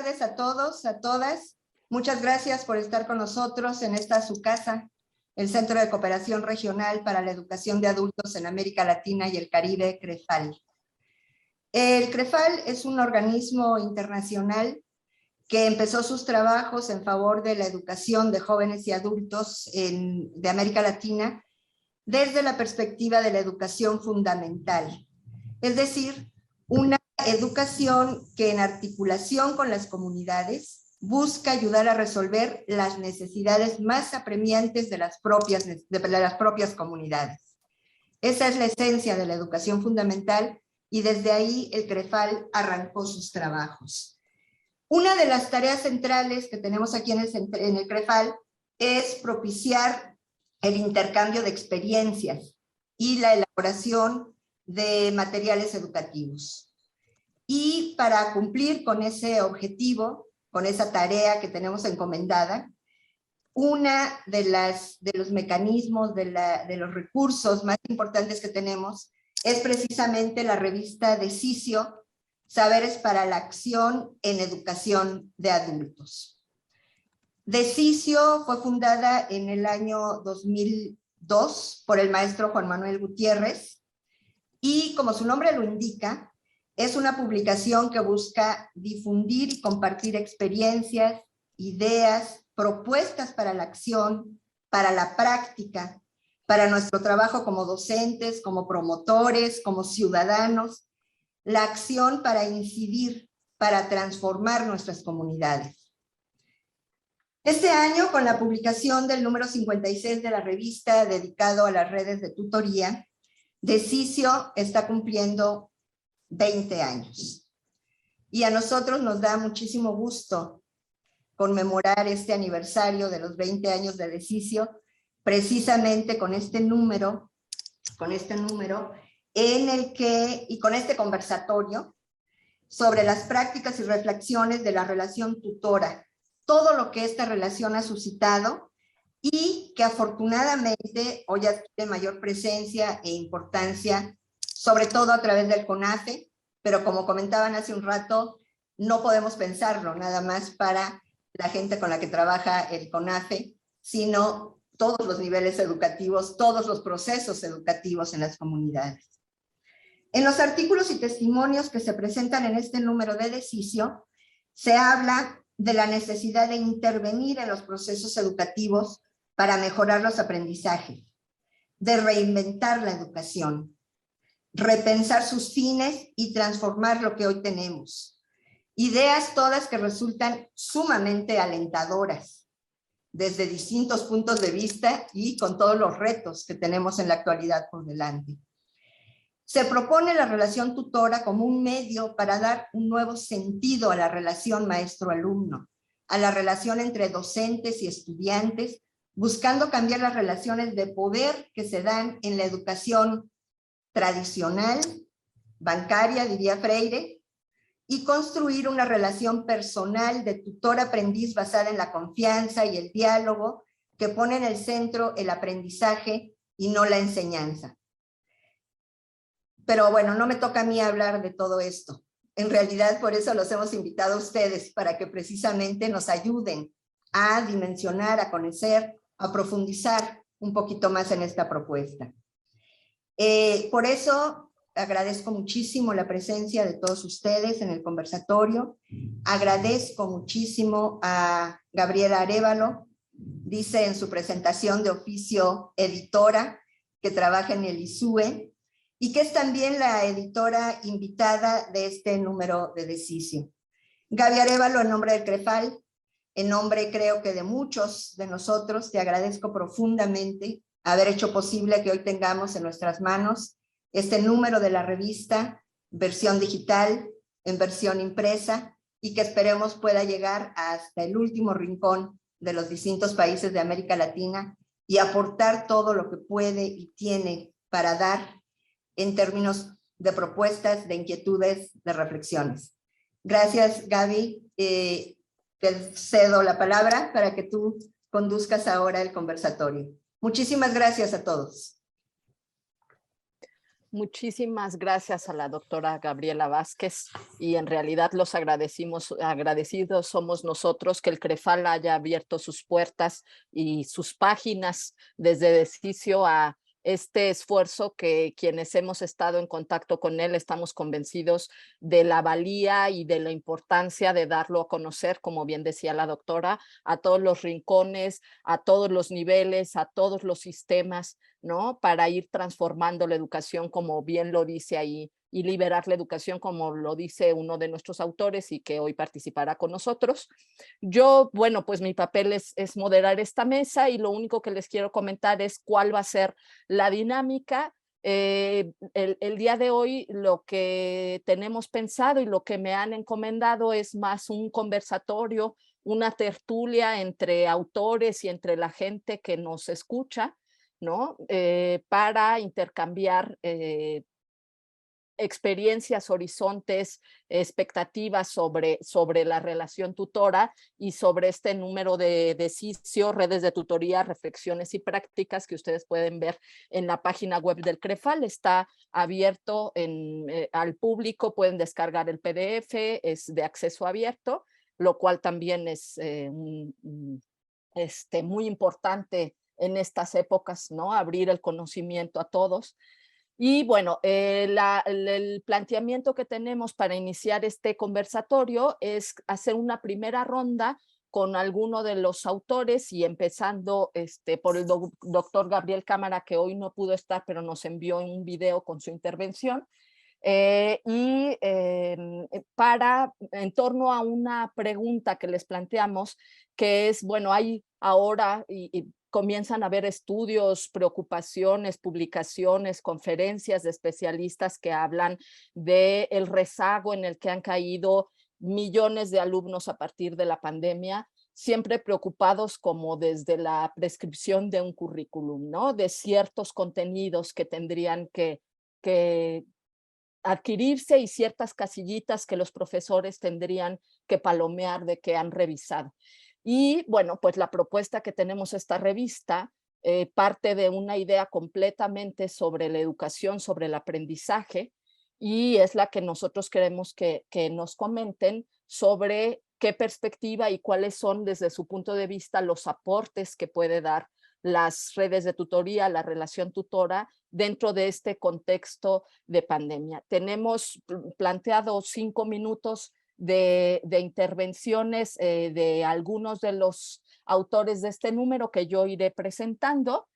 tardes a todos, a todas. Muchas gracias por estar con nosotros en esta su casa, el Centro de Cooperación Regional para la Educación de Adultos en América Latina y el Caribe, CREFAL. El CREFAL es un organismo internacional que empezó sus trabajos en favor de la educación de jóvenes y adultos de América Latina desde la perspectiva de la educación fundamental, es decir, una educación que en articulación con las comunidades busca ayudar a resolver las necesidades más apremiantes de las propias comunidades. Esa es la esencia de la educación fundamental y desde ahí el CREFAL arrancó sus trabajos. Una de las tareas centrales que tenemos aquí en el CREFAL es propiciar el intercambio de experiencias y la elaboración de materiales educativos. Y para cumplir con ese objetivo, con esa tarea que tenemos encomendada, una de los mecanismos, de los recursos más importantes que tenemos es precisamente la revista Decicio, Saberes para la Acción en Educación de Adultos. Decicio fue fundada en el año 2002 por el maestro Juan Manuel Gutiérrez y, como su nombre lo indica, es una publicación que busca difundir y compartir experiencias, ideas, propuestas para la acción, para la práctica, para nuestro trabajo como docentes, como promotores, como ciudadanos, la acción para incidir, para transformar nuestras comunidades. Este año, con la publicación del número 56 de la revista dedicado a las redes de tutoría, Decicio está cumpliendo 20 años. Y a nosotros nos da muchísimo gusto conmemorar este aniversario de los 20 años de Decicio, precisamente con este número, en el que, y con este conversatorio, sobre las prácticas y reflexiones de la relación tutora, todo lo que esta relación ha suscitado y que afortunadamente hoy adquiere mayor presencia e importancia, sobre todo a través del CONAFE, pero como comentaban hace un rato, no podemos pensarlo nada más para la gente con la que trabaja el CONAFE, sino todos los niveles educativos, todos los procesos educativos en las comunidades. En los artículos y testimonios que se presentan en este número de Decicio, se habla de la necesidad de intervenir en los procesos educativos para mejorar los aprendizajes, de reinventar la educación, repensar sus fines y transformar lo que hoy tenemos. Ideas todas que resultan sumamente alentadoras, desde distintos puntos de vista y con todos los retos que tenemos en la actualidad por delante. Se propone la relación tutora como un medio para dar un nuevo sentido a la relación maestro-alumno, a la relación entre docentes y estudiantes, buscando cambiar las relaciones de poder que se dan en la educación tradicional, bancaria, diría Freire, y construir una relación personal de tutor-aprendiz basada en la confianza y el diálogo que pone en el centro el aprendizaje y no la enseñanza. Pero bueno, no me toca a mí hablar de todo esto. En realidad, por eso los hemos invitado a ustedes, para que precisamente nos ayuden a dimensionar, a conocer, a profundizar un poquito más en esta propuesta. Por eso agradezco muchísimo la presencia de todos ustedes en el conversatorio. Agradezco muchísimo a Gabriela Arévalo, dice en su presentación de oficio editora, que trabaja en el ISUE, y que es también la editora invitada de este número de Decicio. Gaby Arévalo, en nombre del CREFAL, en nombre creo que de muchos de nosotros, te agradezco profundamente haber hecho posible que hoy tengamos en nuestras manos este número de la revista, versión digital, en versión impresa, y que esperemos pueda llegar hasta el último rincón de los distintos países de América Latina y aportar todo lo que puede y tiene para dar en términos de propuestas, de inquietudes, de reflexiones. Gracias, Gaby. Te cedo la palabra para que tú conduzcas ahora el conversatorio. Muchísimas gracias a todos. Muchísimas gracias a la doctora Gabriela Vázquez, y en realidad agradecidos somos nosotros que el CREFAL haya abierto sus puertas y sus páginas desde Desquicio a este esfuerzo que quienes hemos estado en contacto con él estamos convencidos de la valía y de la importancia de darlo a conocer, como bien decía la doctora, a todos los rincones, a todos los niveles, a todos los sistemas, ¿no? Para ir transformando la educación, como bien lo dice ahí, y liberar la educación, como lo dice uno de nuestros autores y que hoy participará con nosotros. Yo, bueno, pues mi papel es moderar esta mesa, y lo único que les quiero comentar es cuál va a ser la dinámica. El día de hoy lo que tenemos pensado y lo que me han encomendado es más un conversatorio, una tertulia entre autores y entre la gente que nos escucha, ¿no? Para intercambiar experiencias, horizontes, expectativas sobre la relación tutora y sobre este número de CISIO, redes de tutoría, reflexiones y prácticas que ustedes pueden ver en la página web del CREFAL. Está abierto al público, pueden descargar el PDF, es de acceso abierto, lo cual también es muy importante en estas épocas, ¿no? Abrir el conocimiento a todos. Y bueno, el planteamiento que tenemos para iniciar este conversatorio es hacer una primera ronda con alguno de los autores, y empezando por el doctor Gabriel Cámara, que hoy no pudo estar, pero nos envió un video con su intervención. En torno a una pregunta que les planteamos, que es, bueno, hay ahora y comienzan a haber estudios, preocupaciones, publicaciones, conferencias de especialistas que hablan del rezago en el que han caído millones de alumnos a partir de la pandemia, siempre preocupados como desde la prescripción de un currículum, ¿no? De ciertos contenidos que tendrían que adquirirse, y ciertas casillitas que los profesores tendrían que palomear de que han revisado. Y bueno, pues la propuesta que tenemos esta revista parte de una idea completamente sobre la educación, sobre el aprendizaje, y es la que nosotros queremos que nos comenten sobre qué perspectiva y cuáles son desde su punto de vista los aportes que puede dar las redes de tutoría, la relación tutora dentro de este contexto de pandemia. Tenemos planteado 5 minutos de intervenciones de algunos de los autores de este número que yo iré presentando.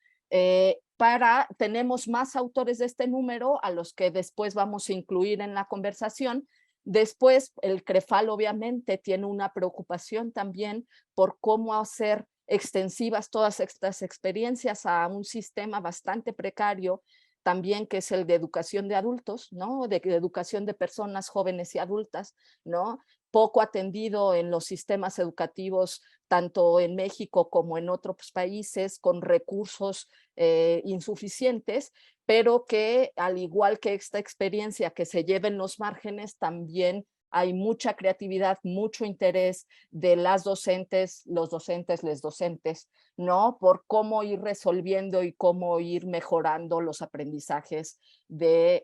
Tenemos más autores de este número a los que después vamos a incluir en la conversación. Después, el CREFAL obviamente tiene una preocupación también por cómo hacer extensivas todas estas experiencias a un sistema bastante precario también, que es el de educación de adultos, ¿no? De educación de personas jóvenes y adultas, ¿no? Poco atendido en los sistemas educativos, tanto en México como en otros países, con recursos insuficientes, pero que al igual que esta experiencia que se lleva en los márgenes, también hay mucha creatividad, mucho interés de las docentes, los docentes, les docentes, ¿no? Por cómo ir resolviendo y cómo ir mejorando los aprendizajes de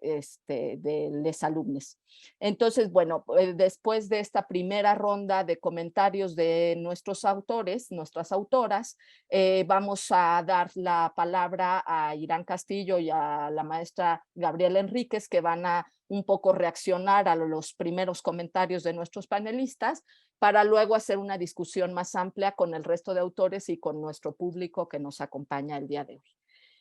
los alumnos. Entonces, bueno, después de esta primera ronda de comentarios de nuestros autores, nuestras autoras, vamos a dar la palabra a Irán Castillo y a la maestra Gabriela Enríquez, que van a un poco reaccionar a los primeros comentarios de nuestros panelistas, para luego hacer una discusión más amplia con el resto de autores y con nuestro público que nos acompaña el día de hoy.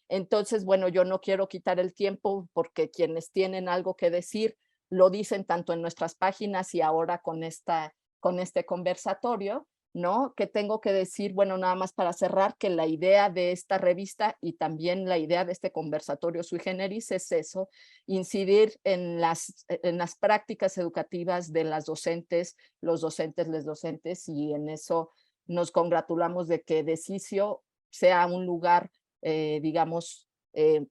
Entonces, bueno, yo no quiero quitar el tiempo, porque quienes tienen algo que decir lo dicen tanto en nuestras páginas y ahora con este conversatorio, ¿no? Que tengo que decir, bueno, nada más para cerrar, que la idea de esta revista y también la idea de este conversatorio sui generis es eso: incidir en las prácticas educativas de las docentes, los docentes, les docentes, y en eso nos congratulamos de que Desquicio sea un lugar, digamos,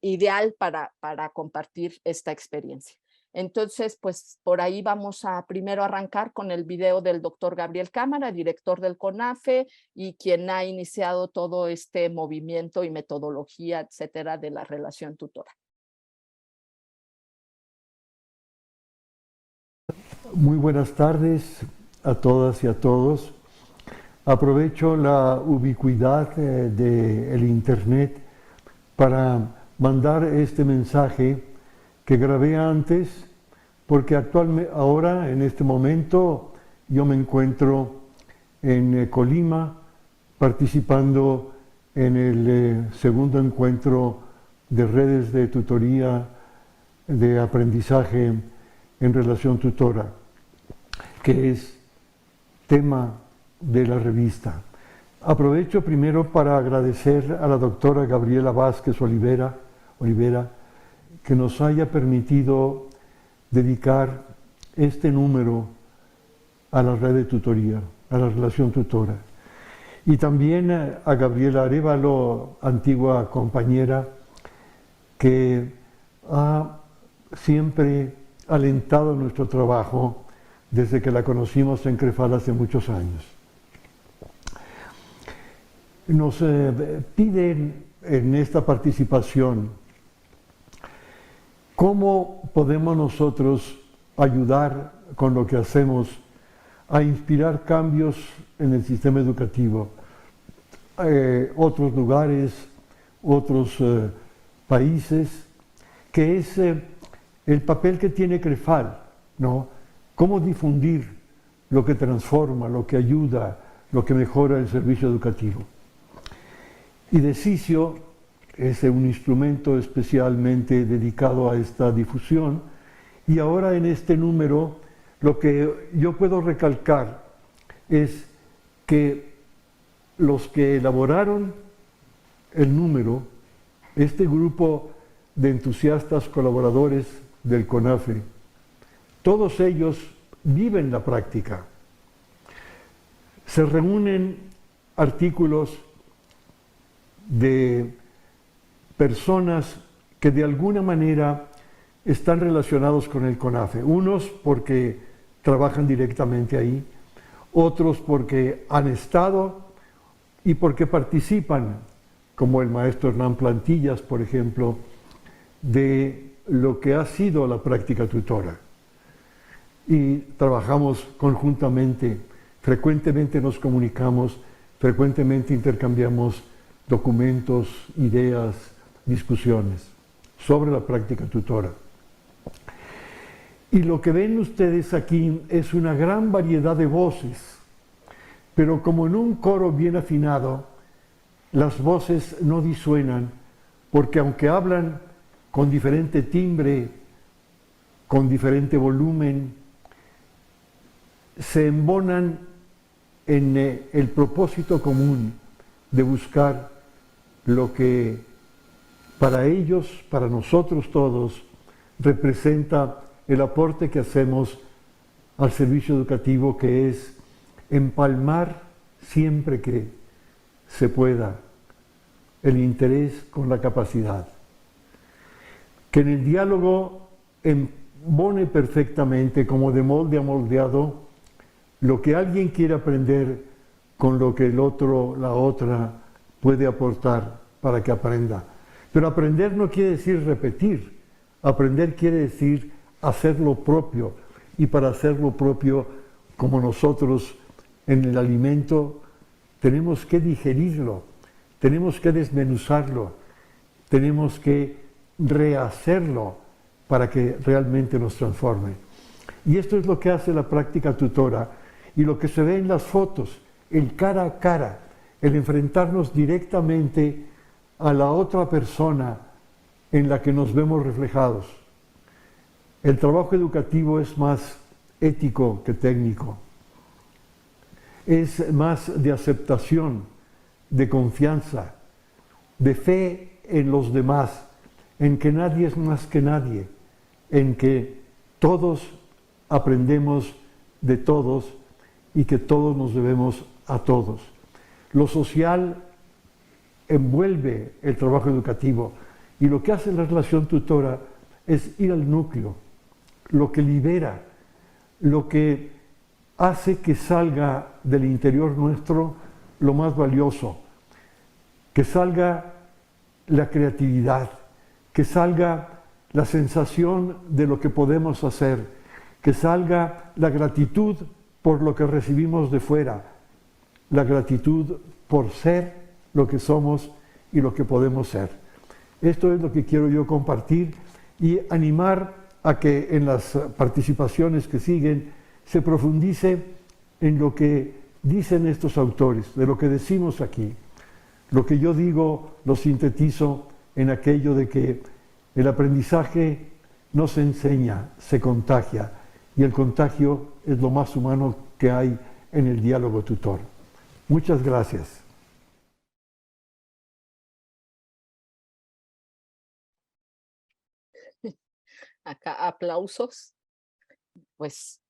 ideal para compartir esta experiencia. Entonces, pues por ahí vamos a primero arrancar con el video del doctor Gabriel Cámara, director del CONAFE y quien ha iniciado todo este movimiento y metodología, etcétera, de la relación tutora. Muy buenas tardes a todas y a todos. Aprovecho la ubicuidad del Internet para mandar este mensaje que grabé antes, porque ahora, en este momento, yo me encuentro en Colima participando en el segundo encuentro de redes de tutoría de aprendizaje en relación tutora, que es tema de la revista. Aprovecho primero para agradecer a la doctora Gabriela Vázquez Olivera que nos haya permitido dedicar este número a la red de tutoría, a la relación tutora. Y también a Gabriela Arévalo, antigua compañera, que ha siempre alentado nuestro trabajo desde que la conocimos en CREFAL hace muchos años. Nos piden en esta participación cómo podemos nosotros ayudar con lo que hacemos a inspirar cambios en el sistema educativo. Otros lugares, otros países, que es el papel que tiene CREFAL, ¿no? Cómo difundir lo que transforma, lo que ayuda, lo que mejora el servicio educativo. Y Decisio es un instrumento especialmente dedicado a esta difusión, y ahora en este número lo que yo puedo recalcar es que los que elaboraron el número, este grupo de entusiastas colaboradores del CONAFE, todos ellos viven la práctica. Se reúnen artículos de personas que de alguna manera están relacionados con el CONAFE, unos porque trabajan directamente ahí, otros porque han estado y porque participan, como el maestro Hernán Plantillas, por ejemplo, de lo que ha sido la práctica tutora. Y trabajamos conjuntamente, frecuentemente nos comunicamos, frecuentemente intercambiamos documentos, ideas, discusiones sobre la práctica tutora. Y lo que ven ustedes aquí es una gran variedad de voces, pero como en un coro bien afinado, las voces no disuenan, porque aunque hablan con diferente timbre, con diferente volumen, se embonan en el propósito común de buscar lo que para ellos, para nosotros todos, representa el aporte que hacemos al servicio educativo, que es empalmar siempre que se pueda el interés con la capacidad. Que en el diálogo embone perfectamente, como de molde a moldeado, lo que alguien quiere aprender con lo que el otro, la otra, puede aportar para que aprenda. Pero aprender no quiere decir repetir, aprender quiere decir hacer lo propio, y para hacer lo propio, como nosotros en el alimento, tenemos que digerirlo, tenemos que desmenuzarlo, tenemos que rehacerlo para que realmente nos transforme. Y esto es lo que hace la práctica tutora, y lo que se ve en las fotos, el cara a cara, el enfrentarnos directamente a la otra persona en la que nos vemos reflejados. El trabajo educativo es más ético que técnico, es más de aceptación, de confianza, de fe en los demás, en que nadie es más que nadie, en que todos aprendemos de todos y que todos nos debemos a todos. Lo social envuelve el trabajo educativo, y lo que hace la relación tutora es ir al núcleo, lo que libera, lo que hace que salga del interior nuestro lo más valioso, que salga la creatividad, que salga la sensación de lo que podemos hacer, que salga la gratitud por lo que recibimos de fuera, la gratitud por ser lo que somos y lo que podemos ser. Esto es lo que quiero yo compartir y animar a que en las participaciones que siguen se profundice en lo que dicen estos autores, de lo que decimos aquí. Lo que yo digo lo sintetizo en aquello de que el aprendizaje no se enseña, se contagia, y el contagio es lo más humano que hay en el diálogo tutor. Muchas gracias. Acá aplausos. Pues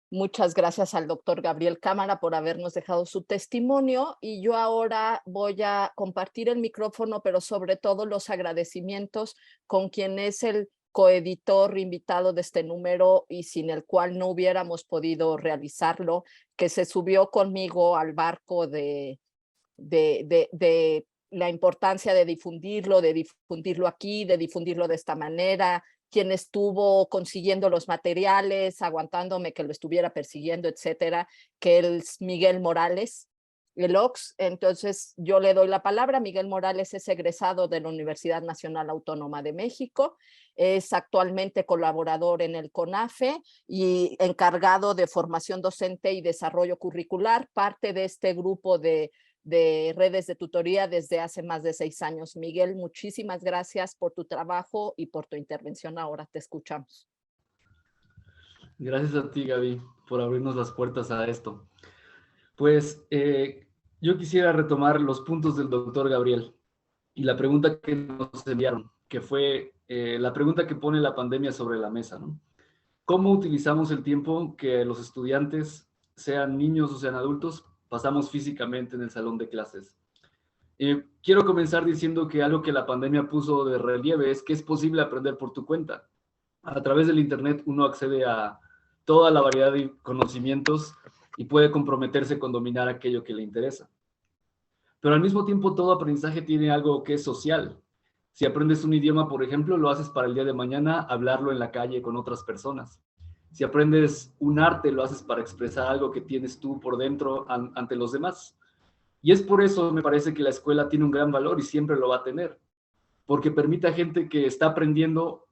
muchas gracias al doctor Gabriel Cámara por habernos dejado su testimonio, y yo ahora voy a compartir el micrófono, pero sobre todo los agradecimientos con quien es el coeditor invitado de este número y sin el cual no hubiéramos podido realizarlo, que se subió conmigo al barco de la importancia de difundirlo aquí, de difundirlo de esta manera, quien estuvo consiguiendo los materiales, aguantándome que lo estuviera persiguiendo, etcétera, que es Miguel Morales, el OX. Entonces yo le doy la palabra. Miguel Morales es egresado de la Universidad Nacional Autónoma de México, es actualmente colaborador en el CONAFE y encargado de formación docente y desarrollo curricular, parte de este grupo de redes de tutoría desde hace más de 6 años. Miguel, muchísimas gracias por tu trabajo y por tu intervención. Ahora te escuchamos. Gracias a ti, Gaby, por abrirnos las puertas a esto. Pues yo quisiera retomar los puntos del doctor Gabriel y la pregunta que nos enviaron, que fue la pregunta que pone la pandemia sobre la mesa, ¿no? ¿Cómo utilizamos el tiempo que los estudiantes, sean niños o sean adultos, pasamos físicamente en el salón de clases? Quiero comenzar diciendo que algo que la pandemia puso de relieve es que es posible aprender por tu cuenta. A través del Internet uno accede a toda la variedad de conocimientos y puede comprometerse con dominar aquello que le interesa. Pero al mismo tiempo todo aprendizaje tiene algo que es social. Si aprendes un idioma, por ejemplo, lo haces para el día de mañana hablarlo en la calle con otras personas. Si aprendes un arte, lo haces para expresar algo que tienes tú por dentro ante los demás. Y es por eso, me parece, que la escuela tiene un gran valor y siempre lo va a tener, porque permite a gente que está aprendiendo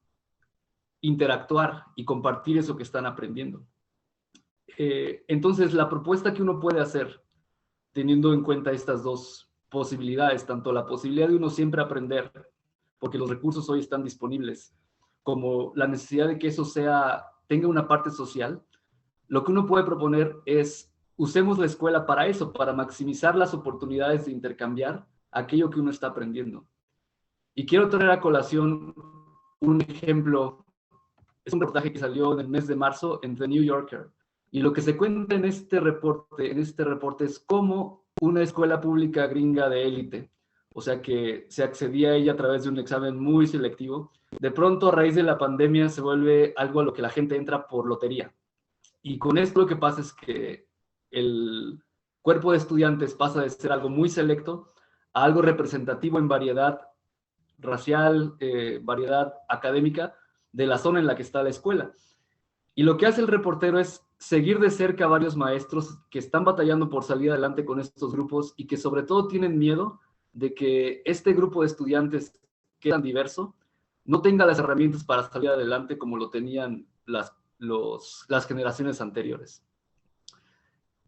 interactuar y compartir eso que están aprendiendo. Entonces, la propuesta que uno puede hacer, teniendo en cuenta estas dos posibilidades, tanto la posibilidad de uno siempre aprender, porque los recursos hoy están disponibles, como la necesidad de que eso tenga una parte social, lo que uno puede proponer es: usemos la escuela para eso, para maximizar las oportunidades de intercambiar aquello que uno está aprendiendo. Y quiero traer a colación un ejemplo. Es un reportaje que salió en el mes de marzo en The New Yorker. Y lo que se cuenta en este reporte es cómo una escuela pública gringa de élite, o sea que se accedía a ella a través de un examen muy selectivo, de pronto a raíz de la pandemia se vuelve algo a lo que la gente entra por lotería. Y con esto lo que pasa es que el cuerpo de estudiantes pasa de ser algo muy selecto a algo representativo en variedad racial, variedad académica de la zona en la que está la escuela. Y lo que hace el reportero es seguir de cerca a varios maestros que están batallando por salir adelante con estos grupos y que sobre todo tienen miedo de que este grupo de estudiantes, que es tan diverso, no tenga las herramientas para salir adelante como lo tenían las generaciones anteriores.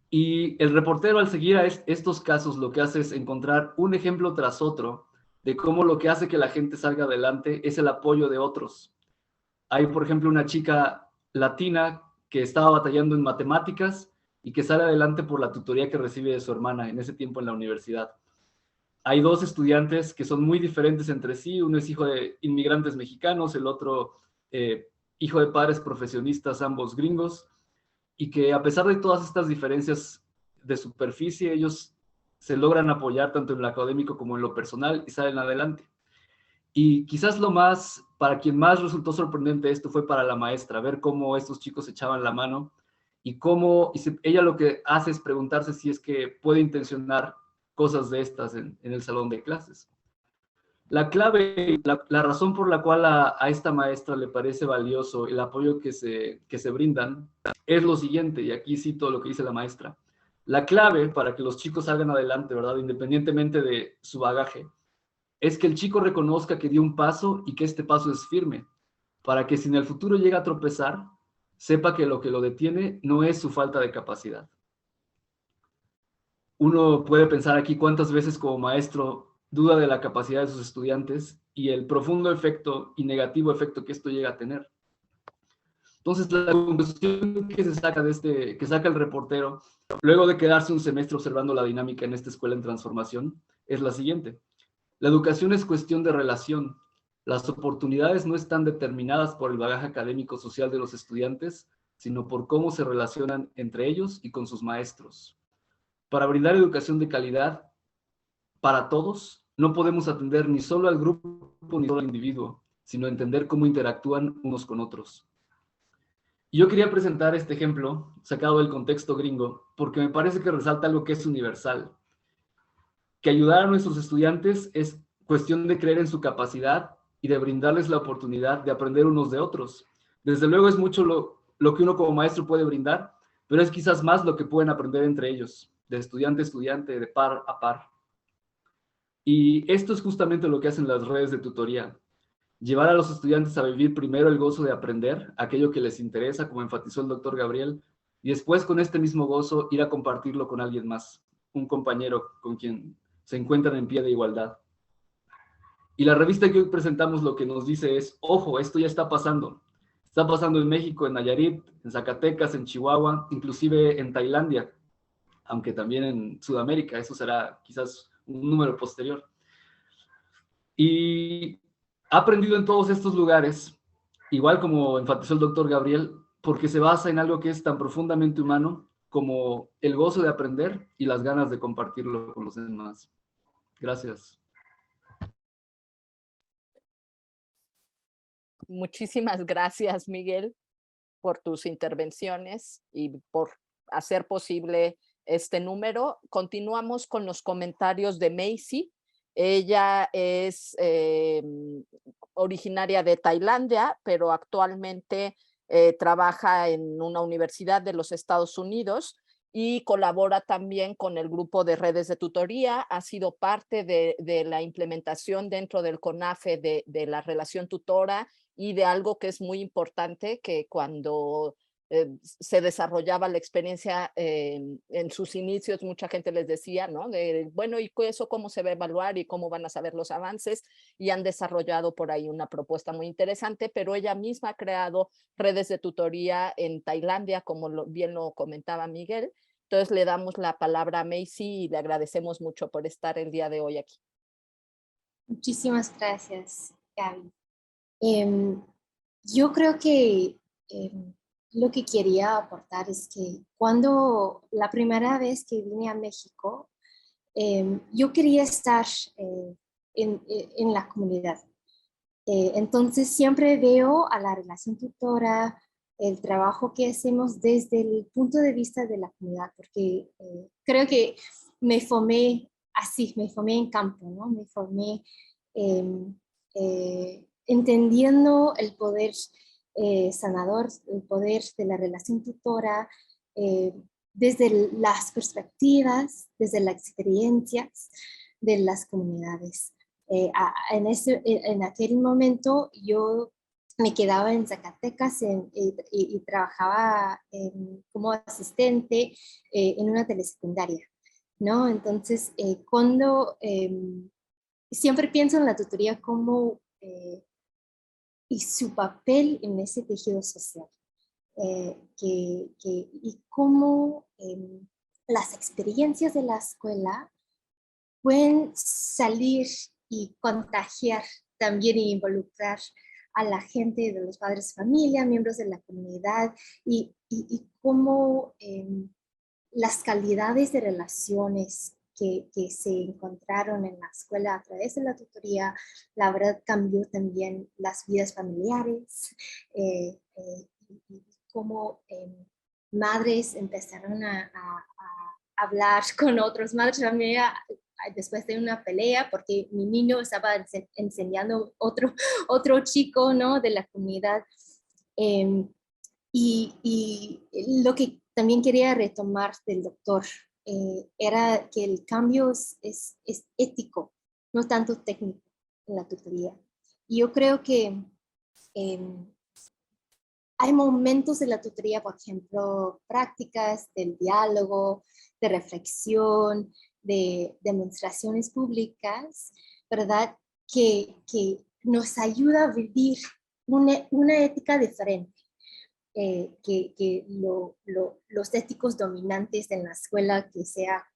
Y el reportero, al seguir a estos casos, lo que hace es encontrar un ejemplo tras otro de cómo lo que hace que la gente salga adelante es el apoyo de otros. Hay, por ejemplo, una chica latina que estaba batallando en matemáticas y que sale adelante por la tutoría que recibe de su hermana en ese tiempo en la universidad. Hay 2 estudiantes que son muy diferentes entre sí. Uno es hijo de inmigrantes mexicanos, el otro hijo de padres profesionistas, ambos gringos, y que a pesar de todas estas diferencias de superficie, ellos se logran apoyar tanto en lo académico como en lo personal y salen adelante. Y quizás para quien más resultó sorprendente esto fue para la maestra, ver cómo estos chicos echaban la mano y ella lo que hace es preguntarse si es que puede intencionar cosas de estas en el salón de clases. La clave, la razón por la cual a esta maestra le parece valioso el apoyo que se brindan es lo siguiente, y aquí cito lo que dice la maestra. La clave para que los chicos salgan adelante, ¿verdad? Independientemente de su bagaje, es que el chico reconozca que dio un paso y que este paso es firme, para que si en el futuro llega a tropezar, sepa que lo detiene no es su falta de capacidad. Uno puede pensar aquí cuántas veces como maestro duda de la capacidad de sus estudiantes y el profundo efecto y negativo efecto que esto llega a tener. Entonces, la conclusión que se saca que saca el reportero, luego de quedarse un semestre observando la dinámica en esta escuela en transformación, es la siguiente. La educación es cuestión de relación. Las oportunidades no están determinadas por el bagaje académico social de los estudiantes, sino por cómo se relacionan entre ellos y con sus maestros. Para brindar educación de calidad para todos, no podemos atender ni solo al grupo ni solo al individuo, sino entender cómo interactúan unos con otros. Y yo quería presentar este ejemplo, sacado del contexto gringo, porque me parece que resalta algo que es universal, que ayudar a nuestros estudiantes es cuestión de creer en su capacidad y de brindarles la oportunidad de aprender unos de otros. Desde luego es mucho lo que uno como maestro puede brindar, pero es quizás más lo que pueden aprender entre ellos, de estudiante a estudiante, de par a par. Y esto es justamente lo que hacen las redes de tutoría. Llevar a los estudiantes a vivir primero el gozo de aprender, aquello que les interesa, como enfatizó el doctor Gabriel, y después con este mismo gozo ir a compartirlo con alguien más, un compañero con quien se encuentran en pie de igualdad. Y la revista que hoy presentamos lo que nos dice es, ojo, esto ya está pasando. Está pasando en México, en Nayarit, en Zacatecas, en Chihuahua, inclusive en Tailandia, aunque también en Sudamérica, eso será quizás un número posterior. Y ha aprendido en todos estos lugares, igual como enfatizó el doctor Gabriel, porque se basa en algo que es tan profundamente humano como el gozo de aprender y las ganas de compartirlo con los demás. Gracias. Muchísimas gracias, Miguel, por tus intervenciones y por hacer posible este número. Continuamos con los comentarios de Macy. Ella es originaria de Tailandia, pero actualmente trabaja en una universidad de los Estados Unidos y colabora también con el grupo de redes de tutoría. Ha sido parte de la implementación dentro del CONAFE de la relación tutora y de algo que es muy importante, que cuando se desarrollaba la experiencia en sus inicios, mucha gente les decía, ¿no? Bueno, ¿y eso cómo se va a evaluar y cómo van a saber los avances? Y han desarrollado por ahí una propuesta muy interesante, pero ella misma ha creado redes de tutoría en Tailandia, como bien lo comentaba Miguel. Entonces le damos la palabra a Macy y le agradecemos mucho por estar el día de hoy aquí. Muchísimas gracias, Gaby. Yo creo que lo que quería aportar es que cuando la primera vez que vine a México, yo quería estar en la comunidad. Entonces siempre veo a la relación tutora, el trabajo que hacemos desde el punto de vista de la comunidad, porque creo que me formé así, me formé en campo, ¿no? Me formé entendiendo el poder sanador, el poder de la relación tutora, desde las perspectivas, desde las experiencias de las comunidades. En aquel momento yo me quedaba en Zacatecas y trabajaba como asistente en una telesecundaria, ¿no? Entonces, siempre pienso en la tutoría como y su papel en ese tejido social, y cómo las experiencias de la escuela pueden salir y contagiar también e involucrar a la gente, de los padres de familia, miembros de la comunidad, y cómo las calidades de relaciones que se encontraron en la escuela a través de la tutoría, la verdad cambió también las vidas familiares, y cómo madres empezaron a hablar con otras madres de familia después de una pelea, porque mi niño estaba enseñando otro chico, ¿no? De la comunidad. Y lo que también quería retomar del doctor era que el cambio es ético, no tanto técnico en la tutoría. Y yo creo que hay momentos de la tutoría, por ejemplo, prácticas del diálogo, de reflexión, de demostraciones públicas, ¿verdad? Que nos ayuda a vivir una ética diferente. Que los éticos dominantes en la escuela que sea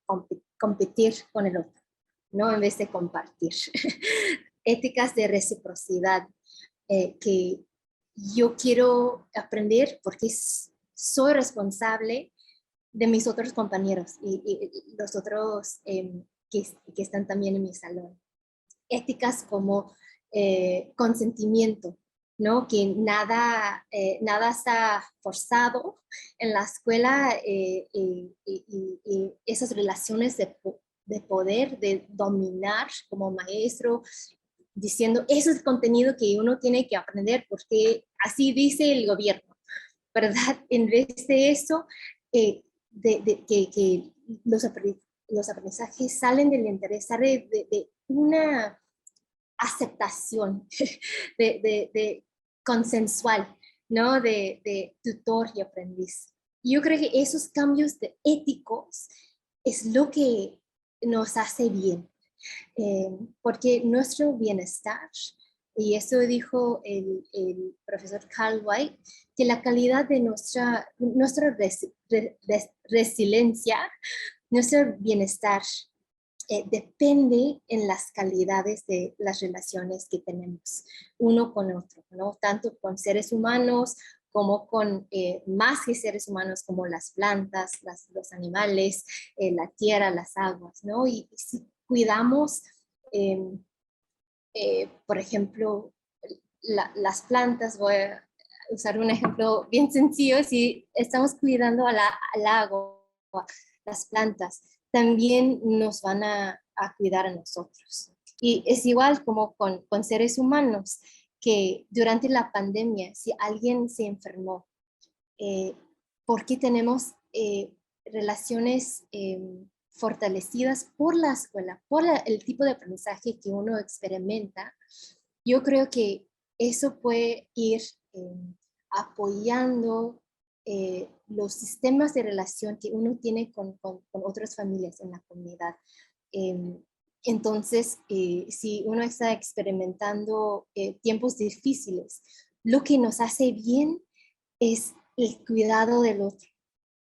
competir con el otro, ¿no? En vez de compartir. Éticas de reciprocidad que yo quiero aprender porque soy responsable de mis otros compañeros y los otros que están también en mi salón. Éticas como consentimiento, ¿no? Que nada está forzado en la escuela y esas relaciones de poder, de dominar como maestro, diciendo, eso es el contenido que uno tiene que aprender porque así dice el gobierno, ¿verdad? En vez de eso, que los aprendizajes salen del interés, sale de una aceptación de consensual, ¿no? De tutor y aprendiz. Yo creo que esos cambios éticos es lo que nos hace bien, porque nuestro bienestar, y eso dijo el profesor Carl White, que la calidad de nuestra resiliencia, nuestro bienestar, depende en las calidades de las relaciones que tenemos uno con otro, ¿no? Tanto con seres humanos como con más que seres humanos, como las plantas, los animales, la tierra, las aguas, ¿no? Y si cuidamos, por ejemplo, las plantas, voy a usar un ejemplo bien sencillo, si estamos cuidando al agua, las plantas, también nos van a cuidar a nosotros. Y es igual como con seres humanos, que durante la pandemia, si alguien se enfermó, ¿por qué tenemos relaciones fortalecidas por la escuela, por el tipo de aprendizaje que uno experimenta? Yo creo que eso puede ir apoyando los sistemas de relación que uno tiene con otras familias en la comunidad. Entonces, si uno está experimentando tiempos difíciles, lo que nos hace bien es el cuidado del otro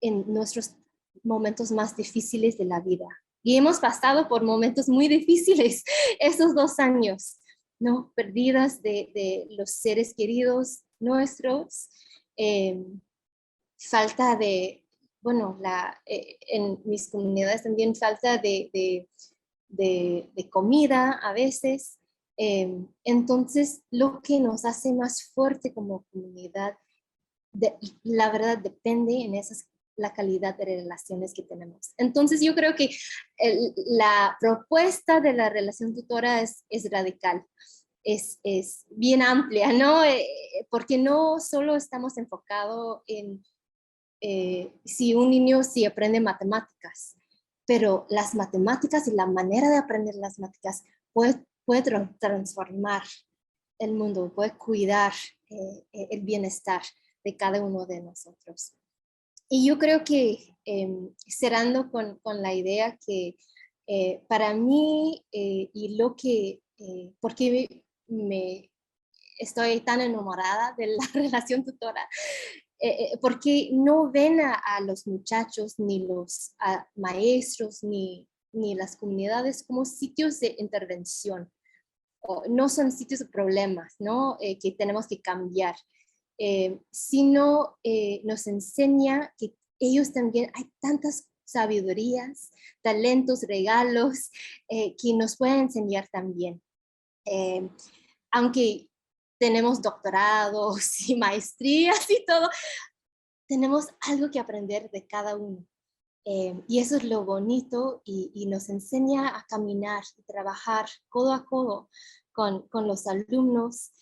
en nuestros momentos más difíciles de la vida. Y hemos pasado por momentos muy difíciles estos 2 años, ¿no? Perdidas de los seres queridos nuestros, falta de, bueno, en mis comunidades también falta de comida a veces. Entonces, lo que nos hace más fuerte como comunidad, la verdad, depende en la calidad de relaciones que tenemos. Entonces, yo creo que la propuesta de la relación tutora es radical. Es bien amplia, ¿no? Porque no solo estamos enfocados en si un niño sí aprende matemáticas, pero las matemáticas y la manera de aprender las matemáticas puede transformar el mundo, puede cuidar el bienestar de cada uno de nosotros. Y yo creo que cerrando con la idea que para mí y lo que, porque me estoy tan enamorada de la relación tutora, porque no ven a los muchachos, ni los maestros, ni las comunidades como sitios de intervención. No son sitios de problemas, ¿no? Que tenemos que cambiar, sino nos enseña que ellos también, hay tantas sabidurías, talentos, regalos que nos pueden enseñar también. Aunque tenemos doctorados y maestrías y todo, tenemos algo que aprender de cada uno. Y eso es lo bonito y nos enseña a caminar y trabajar codo a codo con los alumnos,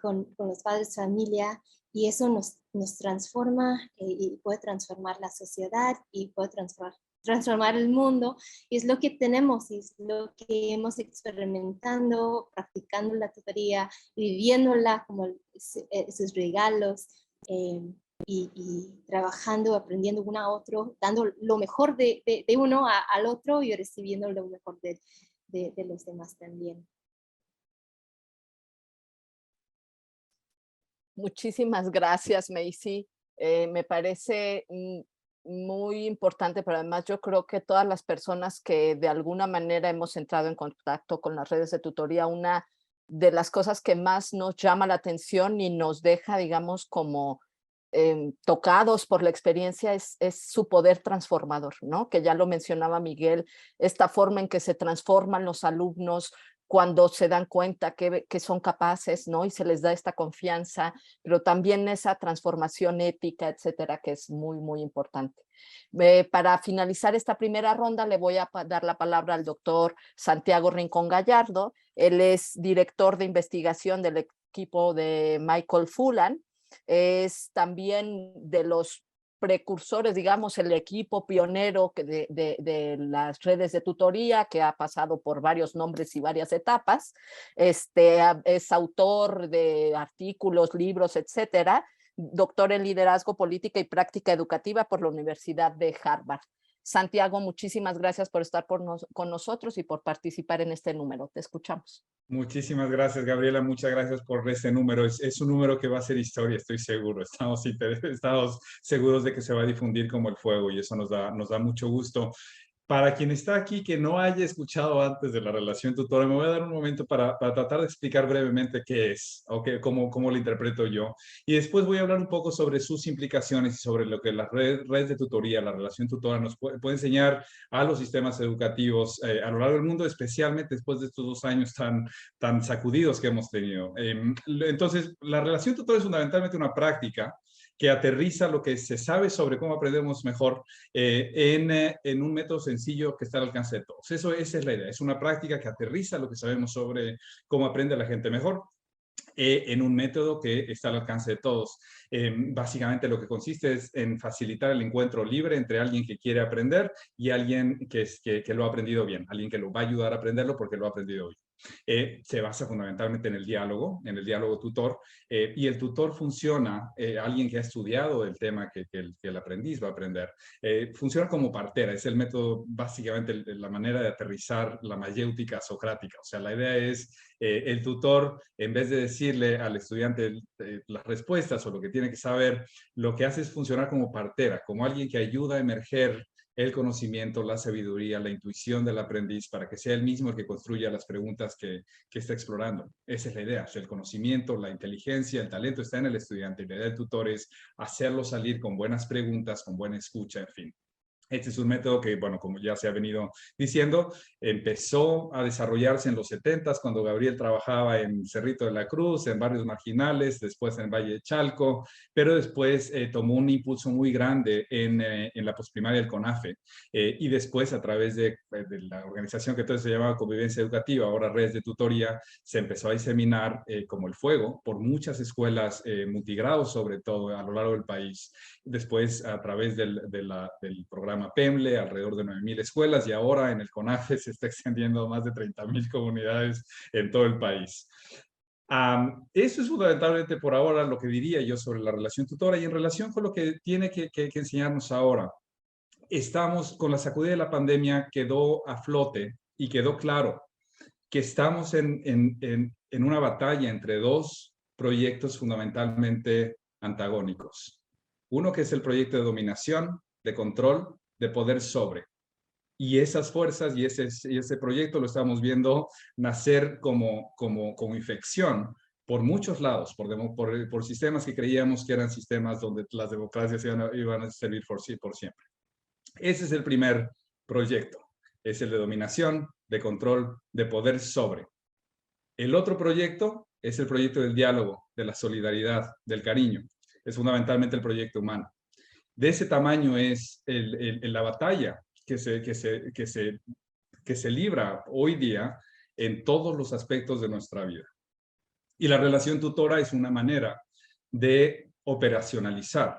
con los padres de familia, y eso nos transforma y puede transformar la sociedad y puede transformar el mundo. Y es lo que tenemos, y es lo que hemos experimentando, practicando la tutoría, viviéndola como esos regalos. Y trabajando, aprendiendo uno a otro, dando lo mejor de uno al otro y recibiendo lo mejor de los demás también. Muchísimas gracias, Macy. Me parece muy importante, pero además yo creo que todas las personas que de alguna manera hemos entrado en contacto con las redes de tutoría, una de las cosas que más nos llama la atención y nos deja, digamos, como tocados por la experiencia es su poder transformador, ¿no? Que ya lo mencionaba Miguel, esta forma en que se transforman los alumnos cuando se dan cuenta que son capaces, ¿no? Y se les da esta confianza, pero también esa transformación ética, etcétera, que es muy, muy importante. Para finalizar esta primera ronda, le voy a dar la palabra al doctor Santiago Rincón Gallardo. Él es director de investigación del equipo de Michael Fullan. Es también de los precursores, digamos, el equipo pionero de las redes de tutoría, que ha pasado por varios nombres y varias etapas. Es autor de artículos, libros, etcétera. Doctor en liderazgo, política y práctica educativa por la Universidad de Harvard. Santiago, muchísimas gracias por estar con nosotros y por participar en este número. Te escuchamos. Muchísimas gracias, Gabriela. Muchas gracias por ese número. Es un número que va a ser historia, estoy seguro. Estamos seguros de que se va a difundir como el fuego y eso nos da mucho gusto. Para quien está aquí que no haya escuchado antes de la relación tutora, me voy a dar un momento para tratar de explicar brevemente qué es, o cómo lo interpreto yo. Y después voy a hablar un poco sobre sus implicaciones y sobre lo que las redes de tutoría, la relación tutora nos puede enseñar a los sistemas educativos a lo largo del mundo, especialmente después de estos 2 años tan sacudidos que hemos tenido. Entonces, la relación tutora es fundamentalmente una práctica que aterriza lo que se sabe sobre cómo aprendemos mejor en un método sencillo que está al alcance de todos. Esa es la idea. Es una práctica que aterriza lo que sabemos sobre cómo aprende la gente mejor en un método que está al alcance de todos. Básicamente lo que consiste es en facilitar el encuentro libre entre alguien que quiere aprender y alguien que lo ha aprendido bien, alguien que lo va a ayudar a aprenderlo porque lo ha aprendido bien. Se basa fundamentalmente en el diálogo tutor, y el tutor funciona, alguien que ha estudiado el tema que el aprendiz va a aprender, funciona como partera, es el método, básicamente la manera de aterrizar la mayéutica socrática, o sea, la idea es el tutor, en vez de decirle al estudiante las respuestas o lo que tiene que saber, lo que hace es funcionar como partera, como alguien que ayuda a emerger el conocimiento, la sabiduría, la intuición del aprendiz para que sea él mismo el que construya las preguntas que está explorando. Esa es la idea. El conocimiento, la inteligencia, el talento está en el estudiante y la idea del tutor es hacerlo salir con buenas preguntas, con buena escucha, en fin. Este es un método que, bueno, como ya se ha venido diciendo, empezó a desarrollarse en los 70s, cuando Gabriel trabajaba en Cerrito de la Cruz, en barrios marginales, después en Valle de Chalco, pero después tomó un impulso muy grande en la posprimaria del CONAFE, y después a través de la organización que entonces se llamaba Convivencia Educativa, ahora Redes de Tutoría, se empezó a diseminar como el fuego por muchas escuelas multigrados, sobre todo a lo largo del país. Después, a través del programa PEMLE, alrededor de 9,000 escuelas, y ahora en el CONAFE se está extendiendo a más de 30,000 comunidades en todo el país. Eso es fundamentalmente por ahora lo que diría yo sobre la relación tutora, y en relación con lo que tiene que enseñarnos ahora. Estamos con la sacudida de la pandemia, quedó a flote y quedó claro que estamos en una batalla entre 2 proyectos fundamentalmente antagónicos. Uno que es el proyecto de dominación, de control, de poder sobre. Y esas fuerzas y ese proyecto lo estamos viendo nacer como infección por muchos lados, por sistemas que creíamos que eran sistemas donde las democracias iban a servir por siempre. Ese es el primer proyecto. Es el de dominación, de control, de poder sobre. El otro proyecto es el proyecto del diálogo, de la solidaridad, del cariño. Es fundamentalmente el proyecto humano. De ese tamaño es la batalla que se libra hoy día en todos los aspectos de nuestra vida. Y la relación tutora es una manera de operacionalizar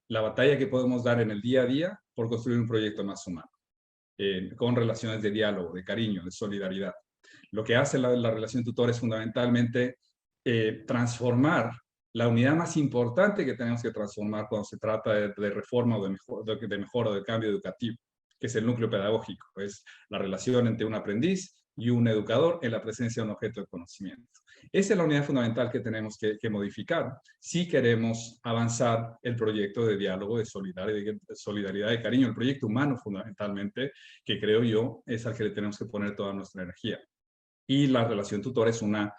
la batalla que podemos dar en el día a día por construir un proyecto más humano, con relaciones de diálogo, de cariño, de solidaridad. Lo que hace la relación tutora es fundamentalmente transformar la unidad más importante que tenemos que transformar cuando se trata de reforma o de mejora o de cambio educativo, que es el núcleo pedagógico, es la relación entre un aprendiz y un educador en la presencia de un objeto de conocimiento. Esa es la unidad fundamental que tenemos que modificar si queremos avanzar el proyecto de diálogo, de solidaridad, de cariño, el proyecto humano fundamentalmente, que creo yo es al que le tenemos que poner toda nuestra energía. Y la relación tutora es una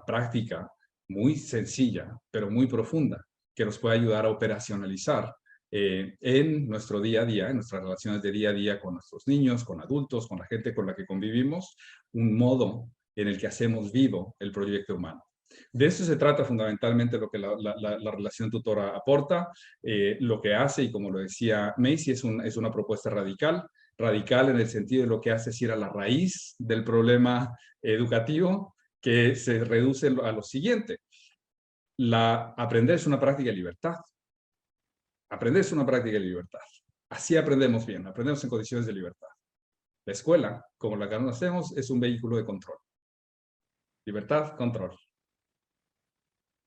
práctica muy sencilla, pero muy profunda, que nos puede ayudar a operacionalizar en nuestro día a día, en nuestras relaciones de día a día con nuestros niños, con adultos, con la gente con la que convivimos, un modo en el que hacemos vivo el proyecto humano. De eso se trata fundamentalmente lo que la relación tutora aporta, lo que hace, y como lo decía Macy, es una propuesta radical en el sentido de lo que hace es ir a la raíz del problema educativo, que se reduce a lo siguiente. Aprender es una práctica de libertad. Aprender es una práctica de libertad. Así aprendemos bien, aprendemos en condiciones de libertad. La escuela, como la que conocemos, es un vehículo de control. Libertad, control.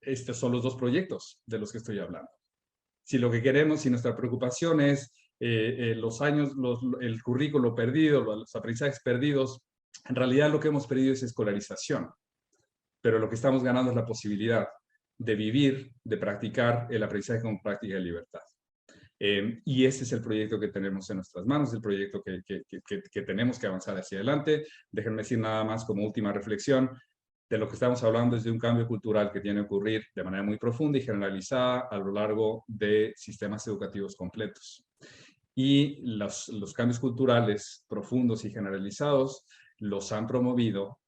Estos son los dos proyectos de los que estoy hablando. Si lo que queremos, si nuestra preocupación es los años, el currículo perdido, los aprendizajes perdidos, en realidad lo que hemos perdido es escolarización. Pero lo que estamos ganando es la posibilidad de vivir, de practicar el aprendizaje como práctica de libertad. Y ese es el proyecto que tenemos en nuestras manos, el proyecto que tenemos que avanzar hacia adelante. Déjenme decir nada más como última reflexión, de lo que estamos hablando es de un cambio cultural que tiene que ocurrir de manera muy profunda y generalizada a lo largo de sistemas educativos completos. Y los cambios culturales profundos y generalizados los han promovido,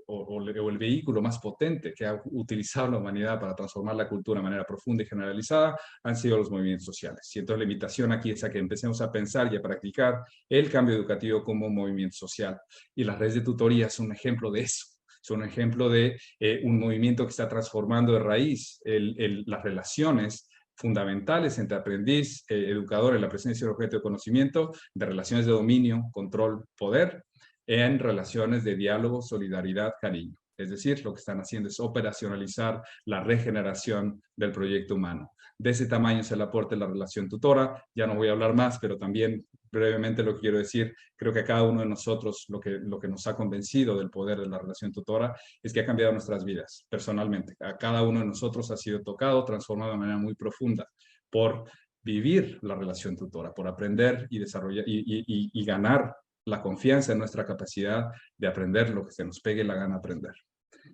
o el vehículo más potente que ha utilizado la humanidad para transformar la cultura de manera profunda y generalizada, han sido los movimientos sociales. Y entonces la invitación aquí es a que empecemos a pensar y a practicar el cambio educativo como un movimiento social. Y las redes de tutoría son un ejemplo de eso. Son un ejemplo de un movimiento que está transformando de raíz las relaciones fundamentales entre aprendiz, educador en la presencia del objeto de conocimiento, de relaciones de dominio, control, poder, en relaciones de diálogo, solidaridad, cariño. Es decir, lo que están haciendo es operacionalizar la regeneración del proyecto humano. De ese tamaño es el aporte de la relación tutora. Ya no voy a hablar más, pero también brevemente lo que quiero decir, creo que a cada uno de nosotros lo que nos ha convencido del poder de la relación tutora es que ha cambiado nuestras vidas personalmente. A cada uno de nosotros ha sido tocado, transformado de manera muy profunda por vivir la relación tutora, por aprender y desarrollar y ganar la confianza en nuestra capacidad de aprender lo que se nos pegue la gana aprender.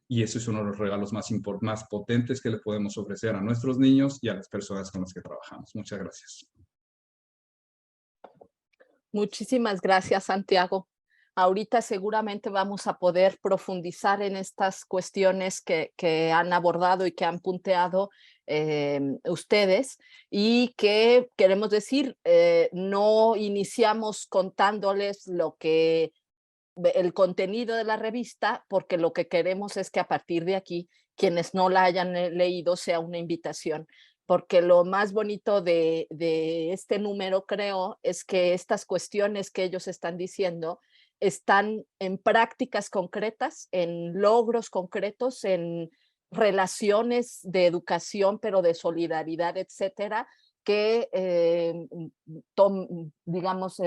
Y eso es uno de los regalos más potentes que le podemos ofrecer a nuestros niños y a las personas con las que trabajamos. Muchas gracias. Muchísimas gracias, Santiago. Ahorita seguramente vamos a poder profundizar en estas cuestiones que han abordado y que han punteado ustedes, y que queremos decir, no iniciamos contándoles el contenido de la revista, porque lo que queremos es que a partir de aquí, quienes no la hayan leído, sea una invitación. Porque lo más bonito de este número, creo, es que estas cuestiones que ellos están diciendo están en prácticas concretas, en logros concretos, en relaciones de educación, pero de solidaridad, etcétera, que, digamos,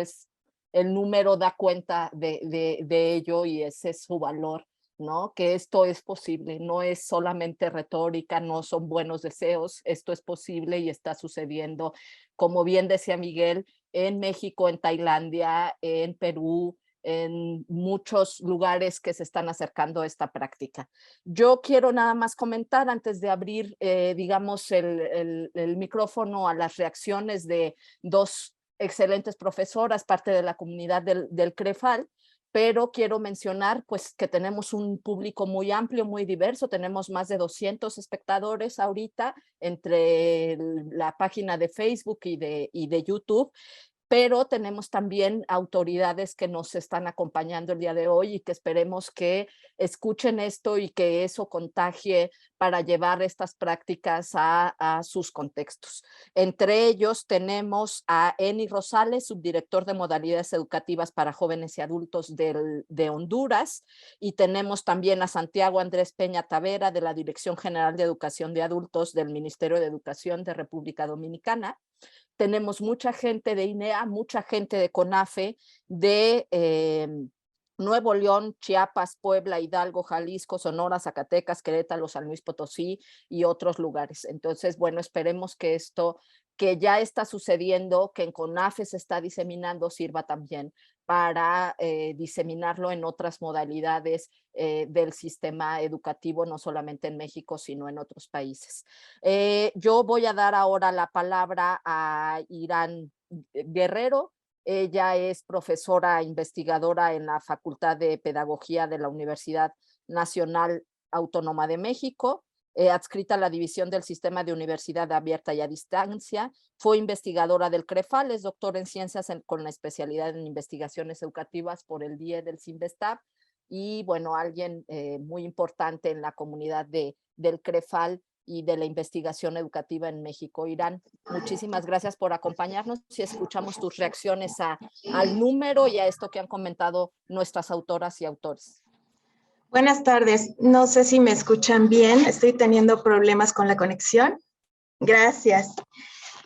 el número da cuenta de ello, y ese es su valor, ¿no? Que esto es posible, no es solamente retórica, no son buenos deseos, esto es posible y está sucediendo, como bien decía Miguel, en México, en Tailandia, en Perú, en muchos lugares que se están acercando a esta práctica. Yo quiero nada más comentar antes de abrir, digamos, el micrófono a las reacciones de dos excelentes profesoras, parte de la comunidad del CREFAL, pero quiero mencionar pues que tenemos un público muy amplio, muy diverso, tenemos más de 200 espectadores ahorita entre la página de Facebook y de YouTube, pero tenemos también autoridades que nos están acompañando el día de hoy y que esperemos que escuchen esto y que eso contagie para llevar estas prácticas a sus contextos. Entre ellos tenemos a Eni Rosales, subdirector de modalidades educativas para jóvenes y adultos de Honduras, y tenemos también a Santiago Andrés Peña Tavera, de la Dirección General de Educación de Adultos del Ministerio de Educación de República Dominicana. Tenemos mucha gente de INEA, mucha gente de CONAFE, de Nuevo León, Chiapas, Puebla, Hidalgo, Jalisco, Sonora, Zacatecas, Querétaro, San Luis Potosí y otros lugares. Entonces, bueno, esperemos que esto que ya está sucediendo, que en CONAFE se está diseminando, sirva también para diseminarlo en otras modalidades del sistema educativo, no solamente en México, sino en otros países. Yo voy a dar ahora la palabra a Irán Guerrero. Ella es profesora investigadora en la Facultad de Pedagogía de la Universidad Nacional Autónoma de México, adscrita a la División del Sistema de Universidad Abierta y a Distancia. Fue investigadora del CREFAL, es doctora en Ciencias con la especialidad en Investigaciones Educativas por el DIE del CINVESTAB, y bueno, alguien muy importante en la comunidad del CREFAL y de la investigación educativa en México. Irán, muchísimas gracias por acompañarnos y escuchamos tus reacciones al número y a esto que han comentado nuestras autoras y autores. Buenas tardes, no sé si me escuchan bien, estoy teniendo problemas con la conexión. Gracias.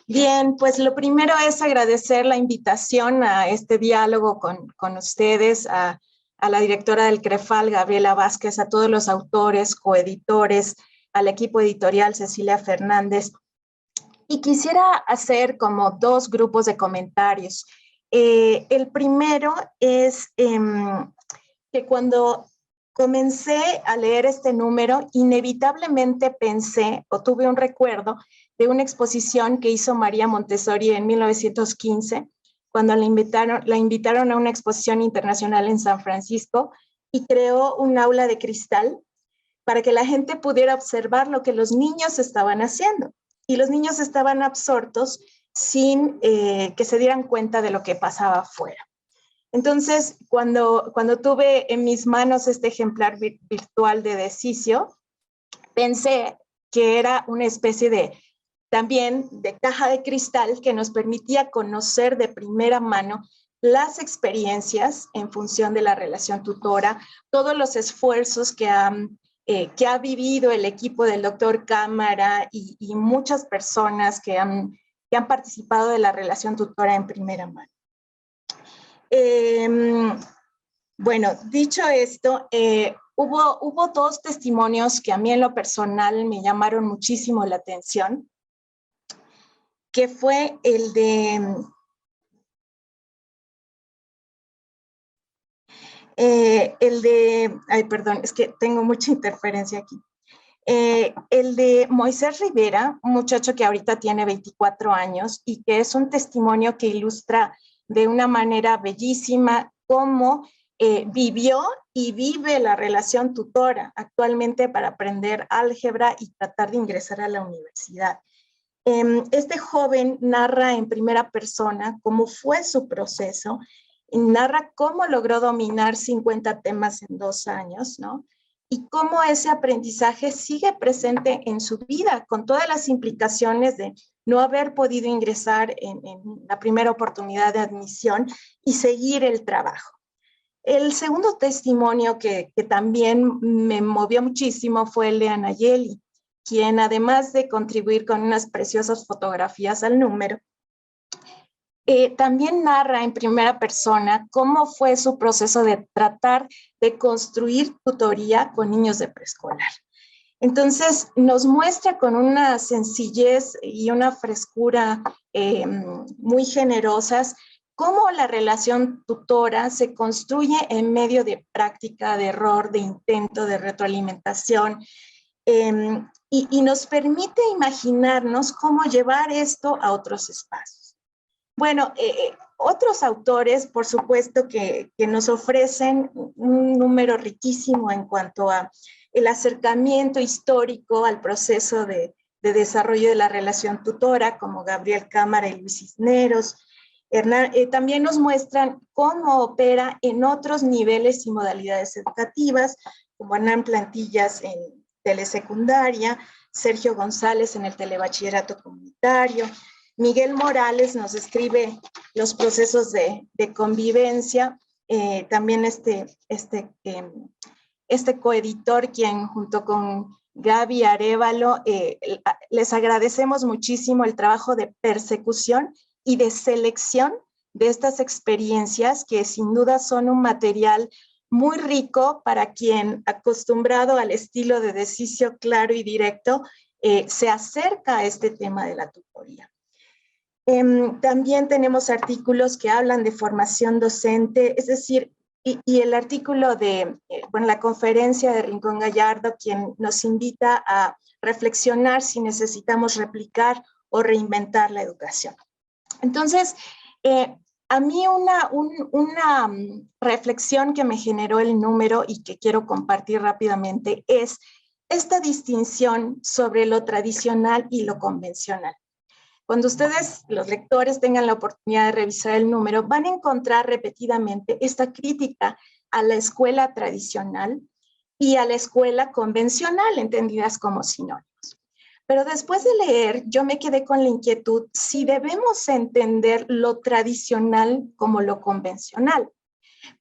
Bien, pues lo primero es agradecer la invitación a este diálogo con ustedes, a la directora del CREFAL, Gabriela Vázquez, a todos los autores, coeditores, al equipo editorial, Cecilia Fernández. Y quisiera hacer como dos grupos de comentarios. El primero es que cuando comencé a leer este número, inevitablemente pensé o tuve un recuerdo de una exposición que hizo María Montessori en 1915, cuando la invitaron a una exposición internacional en San Francisco y creó un aula de cristal para que la gente pudiera observar lo que los niños estaban haciendo. Y los niños estaban absortos sin que se dieran cuenta de lo que pasaba afuera. Entonces, cuando tuve en mis manos este ejemplar virtual de Decicio, pensé que era una especie también de caja de cristal que nos permitía conocer de primera mano las experiencias en función de la relación tutora, todos los esfuerzos que ha vivido el equipo del doctor Cámara y muchas personas que han participado de la relación tutora en primera mano. Bueno, dicho esto, hubo dos testimonios que a mí en lo personal me llamaron muchísimo la atención, que fue el de ay, perdón, es que tengo mucha interferencia aquí. El de Moisés Rivera, un muchacho que ahorita tiene 24 años y que es un testimonio que ilustra de una manera bellísima cómo vivió y vive la relación tutora actualmente para aprender álgebra y tratar de ingresar a la universidad. Este joven narra en primera persona cómo fue su proceso, narra cómo logró dominar 50 temas en 2 años, ¿no? Y cómo ese aprendizaje sigue presente en su vida, con todas las implicaciones de no haber podido ingresar en la primera oportunidad de admisión y seguir el trabajo. El segundo testimonio que también me movió muchísimo fue el de Anayeli, quien además de contribuir con unas preciosas fotografías al número, también narra en primera persona cómo fue su proceso de tratar de construir tutoría con niños de preescolar. Entonces nos muestra con una sencillez y una frescura muy generosas cómo la relación tutora se construye en medio de práctica, de error, de intento, de retroalimentación, y nos permite imaginarnos cómo llevar esto a otros espacios. Bueno, otros autores, por supuesto, que nos ofrecen un número riquísimo en cuanto a el acercamiento histórico al proceso de desarrollo de la relación tutora, como Gabriel Cámara y Luis Cisneros. También nos muestran cómo opera en otros niveles y modalidades educativas, como Hernán Plantillas en telesecundaria, Sergio González en el telebachillerato comunitario, Miguel Morales nos describe los procesos de convivencia, también este coeditor, quien junto con Gaby Arévalo, les agradecemos muchísimo el trabajo de persecución y de selección de estas experiencias, que sin duda son un material muy rico para quien, acostumbrado al estilo de Decicio claro y directo, se acerca a este tema de la tutoría. También tenemos artículos que hablan de formación docente, es decir, y el artículo de la conferencia de Rincón Gallardo, quien nos invita a reflexionar si necesitamos replicar o reinventar la educación. Entonces, a mí una reflexión que me generó el número y que quiero compartir rápidamente es esta distinción sobre lo tradicional y lo convencional. Cuando ustedes, los lectores, tengan la oportunidad de revisar el número, van a encontrar repetidamente esta crítica a la escuela tradicional y a la escuela convencional, entendidas como sinónimos. Pero después de leer, yo me quedé con la inquietud si debemos entender lo tradicional como lo convencional.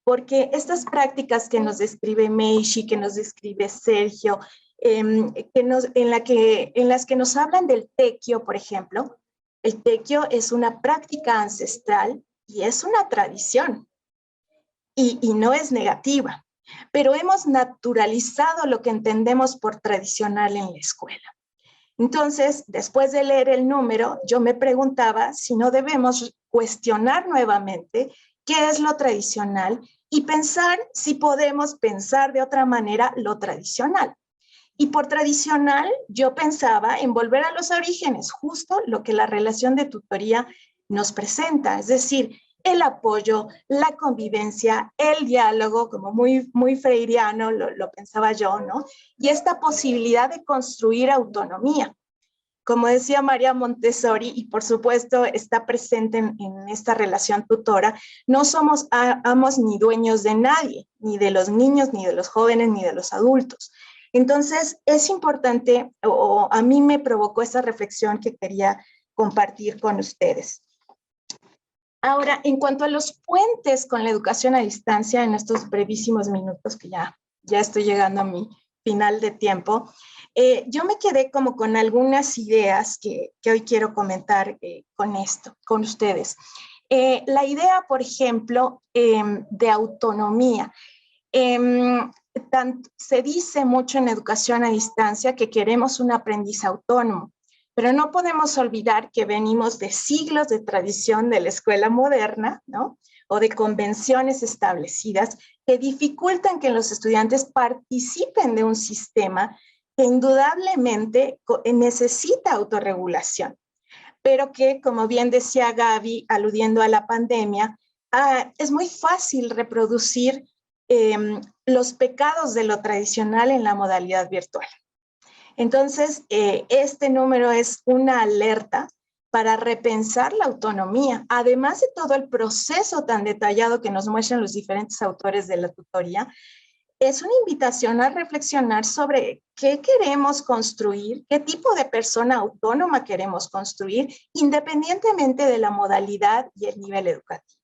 Porque estas prácticas que nos describe Meishi, que nos describe Sergio, en las que nos hablan del tequio, por ejemplo, el tequio es una práctica ancestral y es una tradición y no es negativa, pero hemos naturalizado lo que entendemos por tradicional en la escuela. Entonces, después de leer el número, yo me preguntaba si no debemos cuestionar nuevamente qué es lo tradicional y pensar si podemos pensar de otra manera lo tradicional. Y por tradicional, yo pensaba en volver a los orígenes, justo lo que la relación de tutoría nos presenta, es decir, el apoyo, la convivencia, el diálogo, como muy freiriano, lo pensaba yo, ¿no? Y esta posibilidad de construir autonomía. Como decía María Montessori, y por supuesto está presente en esta relación tutora, no somos amos ni dueños de nadie, ni de los niños, ni de los jóvenes, ni de los adultos. Entonces, es importante, o a mí me provocó esa reflexión que quería compartir con ustedes. Ahora, en cuanto a los puentes con la educación a distancia, en estos brevísimos minutos que ya estoy llegando a mi final de tiempo, yo me quedé como con algunas ideas que hoy quiero comentar con ustedes. La idea, por ejemplo, de autonomía. Se dice mucho en educación a distancia que queremos un aprendiz autónomo, pero no podemos olvidar que venimos de siglos de tradición de la escuela moderna, ¿no? O de convenciones establecidas que dificultan que los estudiantes participen de un sistema que indudablemente necesita autorregulación, pero que, como bien decía Gaby, aludiendo a la pandemia, es muy fácil reproducir los pecados de lo tradicional en la modalidad virtual. Entonces, este número es una alerta para repensar la autonomía, además de todo el proceso tan detallado que nos muestran los diferentes autores de la tutoría. Es una invitación a reflexionar sobre qué queremos construir, qué tipo de persona autónoma queremos construir, independientemente de la modalidad y el nivel educativo.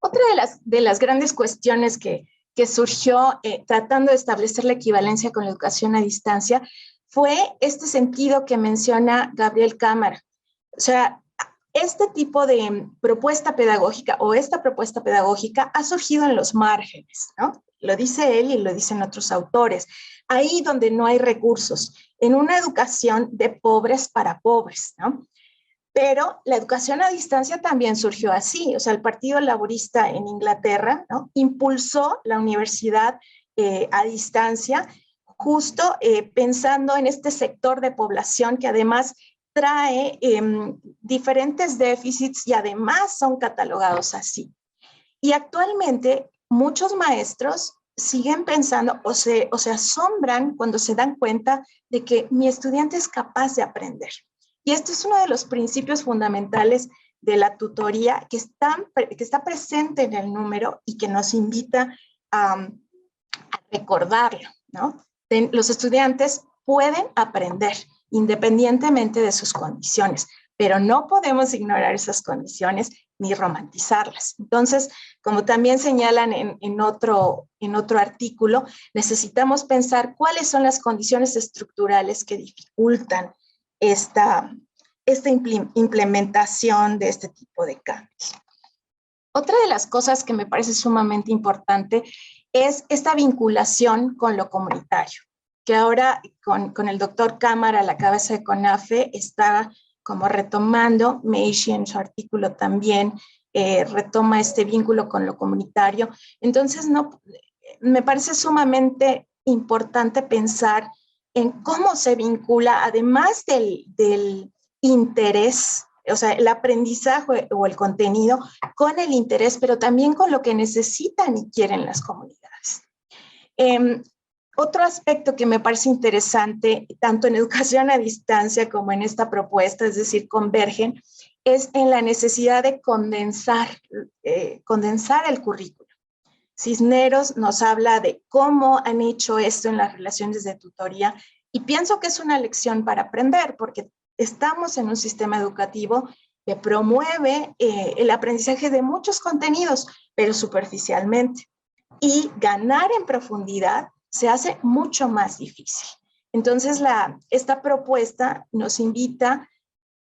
Otra de las grandes cuestiones que surgió tratando de establecer la equivalencia con la educación a distancia fue este sentido que menciona Gabriel Cámara. O sea, este tipo de propuesta pedagógica o esta propuesta pedagógica ha surgido en los márgenes, ¿no? Lo dice él y lo dicen otros autores. Ahí donde no hay recursos, en una educación de pobres para pobres, ¿no? Pero la educación a distancia también surgió así. O sea, el Partido Laborista en Inglaterra, ¿no?, impulsó la universidad a distancia, justo pensando en este sector de población que además trae diferentes déficits y además son catalogados así. Y actualmente muchos maestros siguen pensando o se asombran cuando se dan cuenta de que mi estudiante es capaz de aprender. Y esto es uno de los principios fundamentales de la tutoría que está presente en el número y que nos invita a recordarlo, ¿no? Los estudiantes pueden aprender independientemente de sus condiciones, pero no podemos ignorar esas condiciones ni romantizarlas. Entonces, como también señalan en otro artículo, necesitamos pensar cuáles son las condiciones estructurales que dificultan esta implementación de este tipo de cambios. Otra de las cosas que me parece sumamente importante es esta vinculación con lo comunitario, que ahora con el doctor Cámara a la cabeza de CONAFE está como retomando. Meishi en su artículo también retoma este vínculo con lo comunitario. Entonces, me parece sumamente importante pensar en cómo se vincula, además del interés, o sea, el aprendizaje o el contenido, con el interés, pero también con lo que necesitan y quieren las comunidades. Otro aspecto que me parece interesante, tanto en educación a distancia como en esta propuesta, es decir, convergen, es en la necesidad de condensar el currículo. Cisneros nos habla de cómo han hecho esto en las relaciones de tutoría y pienso que es una lección para aprender porque estamos en un sistema educativo que promueve el aprendizaje de muchos contenidos, pero superficialmente. Y ganar en profundidad se hace mucho más difícil. Entonces, esta propuesta nos invita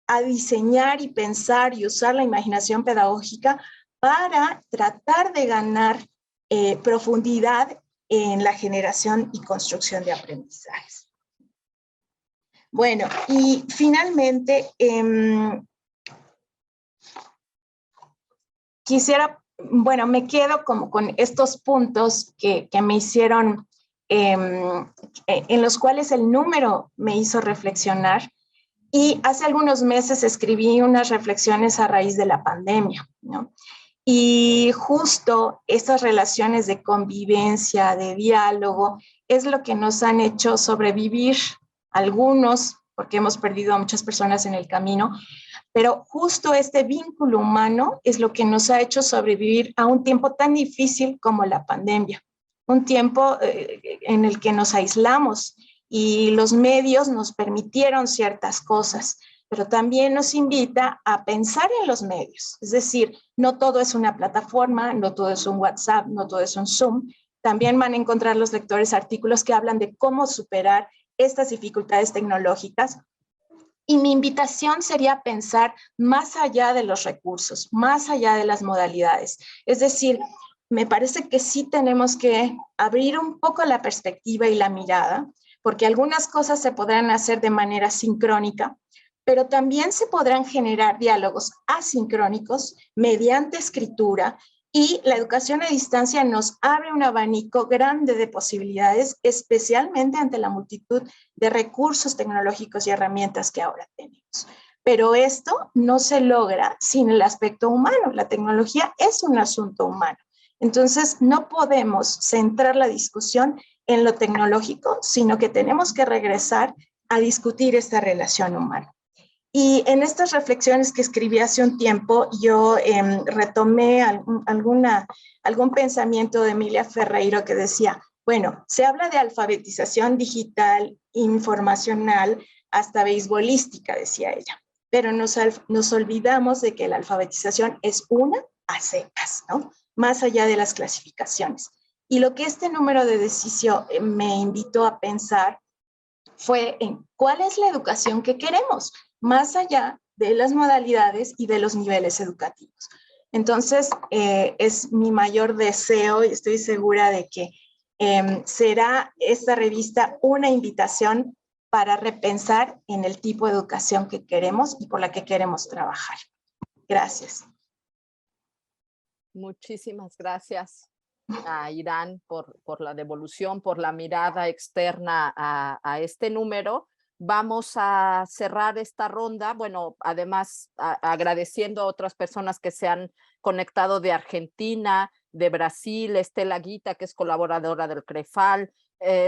a diseñar y pensar y usar la imaginación pedagógica para tratar de ganar profundidad en la generación y construcción de aprendizajes. Bueno, y finalmente, me quedo como con estos puntos que me hicieron, en los cuales el número me hizo reflexionar. Y hace algunos meses escribí unas reflexiones a raíz de la pandemia, ¿no? Y justo estas relaciones de convivencia, de diálogo, es lo que nos han hecho sobrevivir algunos, porque hemos perdido a muchas personas en el camino, pero justo este vínculo humano es lo que nos ha hecho sobrevivir a un tiempo tan difícil como la pandemia, un tiempo en el que nos aislamos y los medios nos permitieron ciertas cosas, pero también nos invita a pensar en los medios. Es decir, no todo es una plataforma, no todo es un WhatsApp, no todo es un Zoom. También van a encontrar los lectores artículos que hablan de cómo superar estas dificultades tecnológicas. Y mi invitación sería pensar más allá de los recursos, más allá de las modalidades. Es decir, me parece que sí tenemos que abrir un poco la perspectiva y la mirada, porque algunas cosas se podrán hacer de manera sincrónica, pero también se podrán generar diálogos asincrónicos mediante escritura, y la educación a distancia nos abre un abanico grande de posibilidades, especialmente ante la multitud de recursos tecnológicos y herramientas que ahora tenemos. Pero esto no se logra sin el aspecto humano. La tecnología es un asunto humano. Entonces, no podemos centrar la discusión en lo tecnológico, sino que tenemos que regresar a discutir esta relación humana. Y en estas reflexiones que escribí hace un tiempo, yo retomé algún pensamiento de Emilia Ferreiro que decía, bueno, se habla de alfabetización digital, informacional, hasta beisbolística, decía ella, pero nos olvidamos de que la alfabetización es una a secas, ¿no? Más allá de las clasificaciones. Y lo que este número de Decicio me invitó a pensar fue en cuál es la educación que queremos, más allá de las modalidades y de los niveles educativos. Entonces, es mi mayor deseo y estoy segura de que será esta revista una invitación para repensar en el tipo de educación que queremos y por la que queremos trabajar. Gracias. Muchísimas gracias a Irán por la devolución, por la mirada externa a este número. vamos a cerrar esta ronda, bueno, además agradeciendo a otras personas que se han conectado de Argentina, de Brasil, Estela Guita, que es colaboradora del CREFAL,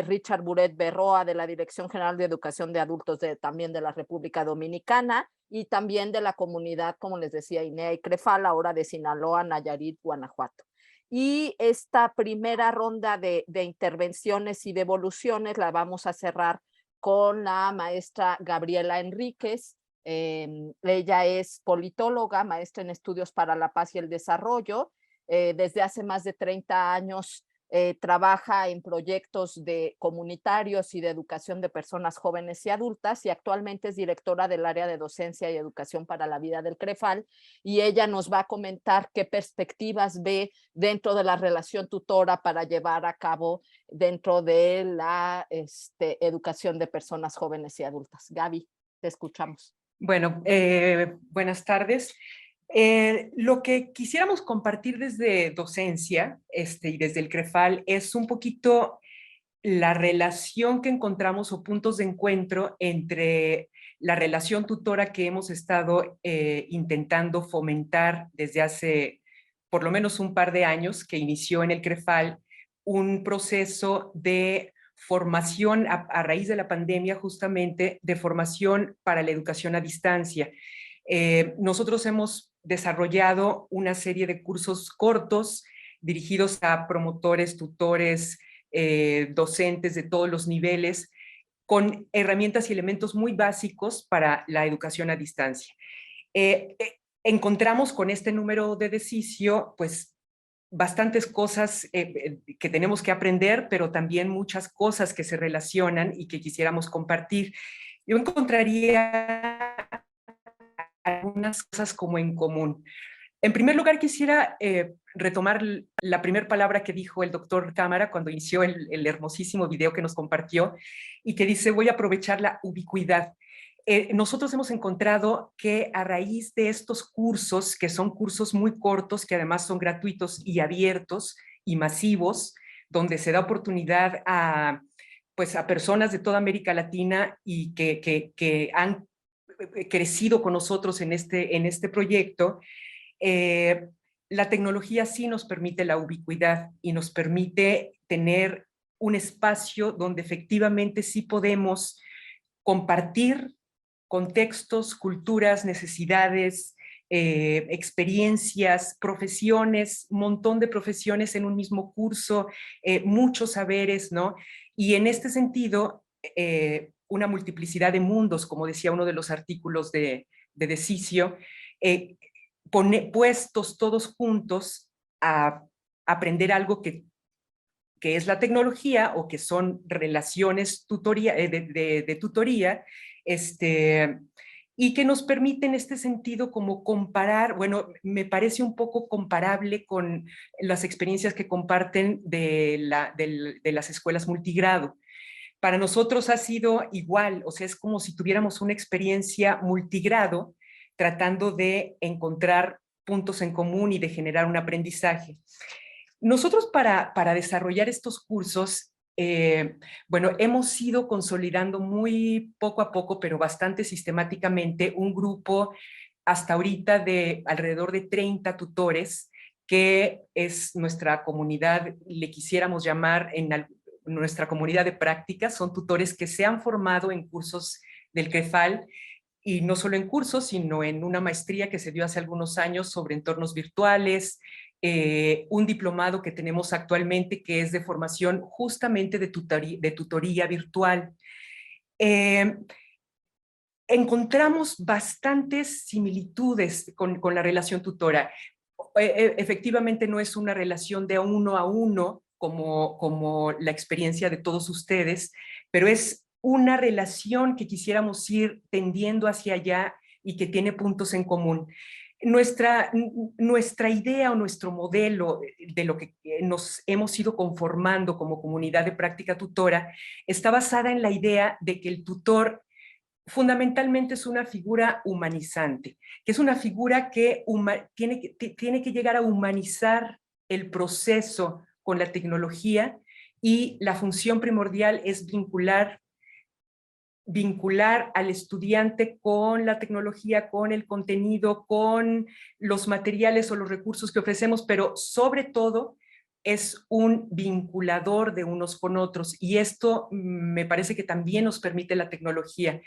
Richard Buret Berroa, de la Dirección General de Educación de Adultos también de la República Dominicana, y también de la comunidad, como les decía, INEA y CREFAL, ahora de Sinaloa, Nayarit, Guanajuato. Y esta primera ronda de intervenciones y devoluciones la vamos a cerrar con la maestra Gabriela Enríquez. Ella es politóloga, maestra en estudios para la paz y el desarrollo. Desde hace más de 30 años trabaja en proyectos comunitarios y de educación de personas jóvenes y adultas, y actualmente es directora del área de docencia y educación para la vida del CREFAL, y ella nos va a comentar qué perspectivas ve dentro de la relación tutora para llevar a cabo dentro de la educación de personas jóvenes y adultas. Gaby, te escuchamos. Bueno, buenas tardes. Lo que quisiéramos compartir desde docencia y desde el CREFAL es un poquito la relación que encontramos o puntos de encuentro entre la relación tutora que hemos estado intentando fomentar desde hace por lo menos un par de años, que inició en el CREFAL un proceso de formación a raíz de la pandemia, justamente de formación para la educación a distancia. Nosotros hemos desarrollado una serie de cursos cortos dirigidos a promotores, tutores, docentes de todos los niveles, con herramientas y elementos muy básicos para la educación a distancia. Encontramos con este número de DECISIO, pues, bastantes cosas que tenemos que aprender, pero también muchas cosas que se relacionan y que quisiéramos compartir. Yo encontraría algunas cosas como en común. En primer lugar, quisiera retomar la primera palabra que dijo el doctor Cámara cuando inició el hermosísimo video que nos compartió, y que dice: voy a aprovechar la ubicuidad. Nosotros hemos encontrado que a raíz de estos cursos, que son cursos muy cortos, que además son gratuitos y abiertos y masivos, donde se da oportunidad a personas de toda América Latina y que han crecido con nosotros en este proyecto, la tecnología sí nos permite la ubicuidad y nos permite tener un espacio donde efectivamente sí podemos compartir contextos, culturas, necesidades, experiencias, profesiones, un montón de profesiones en un mismo curso, muchos saberes, ¿no? Y en este sentido, una multiplicidad de mundos, como decía uno de los artículos de DECISIO, puestos todos juntos a aprender algo que es la tecnología, o que son relaciones de tutoría, y que nos permite en este sentido como comparar, bueno, me parece un poco comparable con las experiencias que comparten de las escuelas multigrado. Para nosotros ha sido igual, o sea, es como si tuviéramos una experiencia multigrado tratando de encontrar puntos en común y de generar un aprendizaje. Nosotros para desarrollar estos cursos, bueno, hemos ido consolidando muy poco a poco, pero bastante sistemáticamente, un grupo hasta ahorita de alrededor de 30 tutores, que es nuestra comunidad, le quisiéramos llamar nuestra comunidad de prácticas. Son tutores que se han formado en cursos del CREFAL, y no solo en cursos, sino en una maestría que se dio hace algunos años sobre entornos virtuales, un diplomado que tenemos actualmente que es de formación justamente de tutoría virtual. Encontramos bastantes similitudes con la relación tutora. Efectivamente no es una relación de uno a uno como la experiencia de todos ustedes, pero es una relación que quisiéramos ir tendiendo hacia allá y que tiene puntos en común. Nuestra idea o nuestro modelo de lo que nos hemos ido conformando como comunidad de práctica tutora está basada en la idea de que el tutor fundamentalmente es una figura humanizante, que es una figura que tiene que llegar a humanizar el proceso con la tecnología, y la función primordial es vincular vincular al estudiante con la tecnología, con el contenido, con los materiales o los recursos que ofrecemos, pero sobre todo es un vinculador de unos con otros, y esto me parece que también nos permite la tecnología,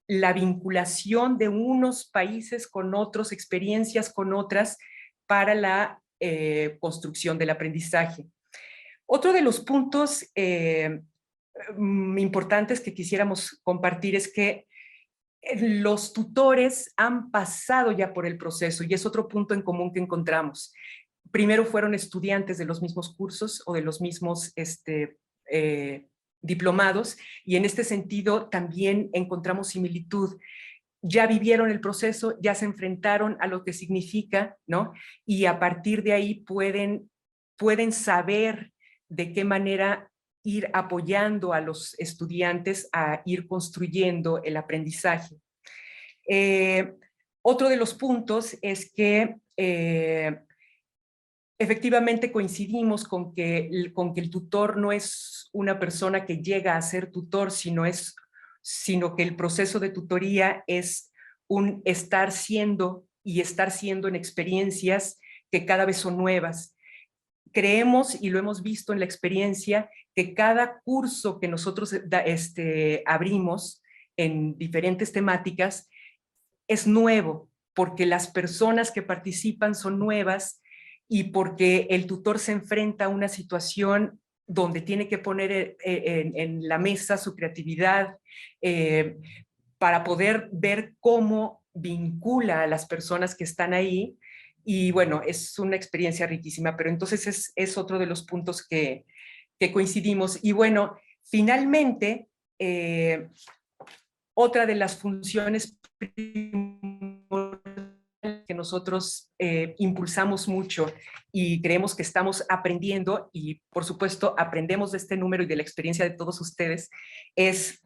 la vinculación de unos países con otros, experiencias con otras, para la construcción del aprendizaje. Otro de los puntos importantes que quisiéramos compartir es que los tutores han pasado ya por el proceso, y es otro punto en común que encontramos. Primero fueron estudiantes de los mismos cursos o de los mismos diplomados, y en este sentido también encontramos similitud. Ya vivieron el proceso, ya se enfrentaron a lo que significa, ¿no? Y a partir de ahí pueden saber de qué manera ir apoyando a los estudiantes a ir construyendo el aprendizaje. Otro de los puntos es que efectivamente coincidimos con que el tutor no es una persona que llega a ser tutor, sino que el proceso de tutoría es un estar siendo en experiencias que cada vez son nuevas. Creemos, y lo hemos visto en la experiencia, que cada curso que nosotros abrimos en diferentes temáticas es nuevo, porque las personas que participan son nuevas y porque el tutor se enfrenta a una situación donde tiene que poner en la mesa su creatividad para poder ver cómo vincula a las personas que están ahí. Y bueno, es una experiencia riquísima, pero entonces es otro de los puntos que coincidimos. Y bueno, finalmente, otra de las funciones que nosotros impulsamos mucho y creemos que estamos aprendiendo, y por supuesto aprendemos de este número y de la experiencia de todos ustedes, es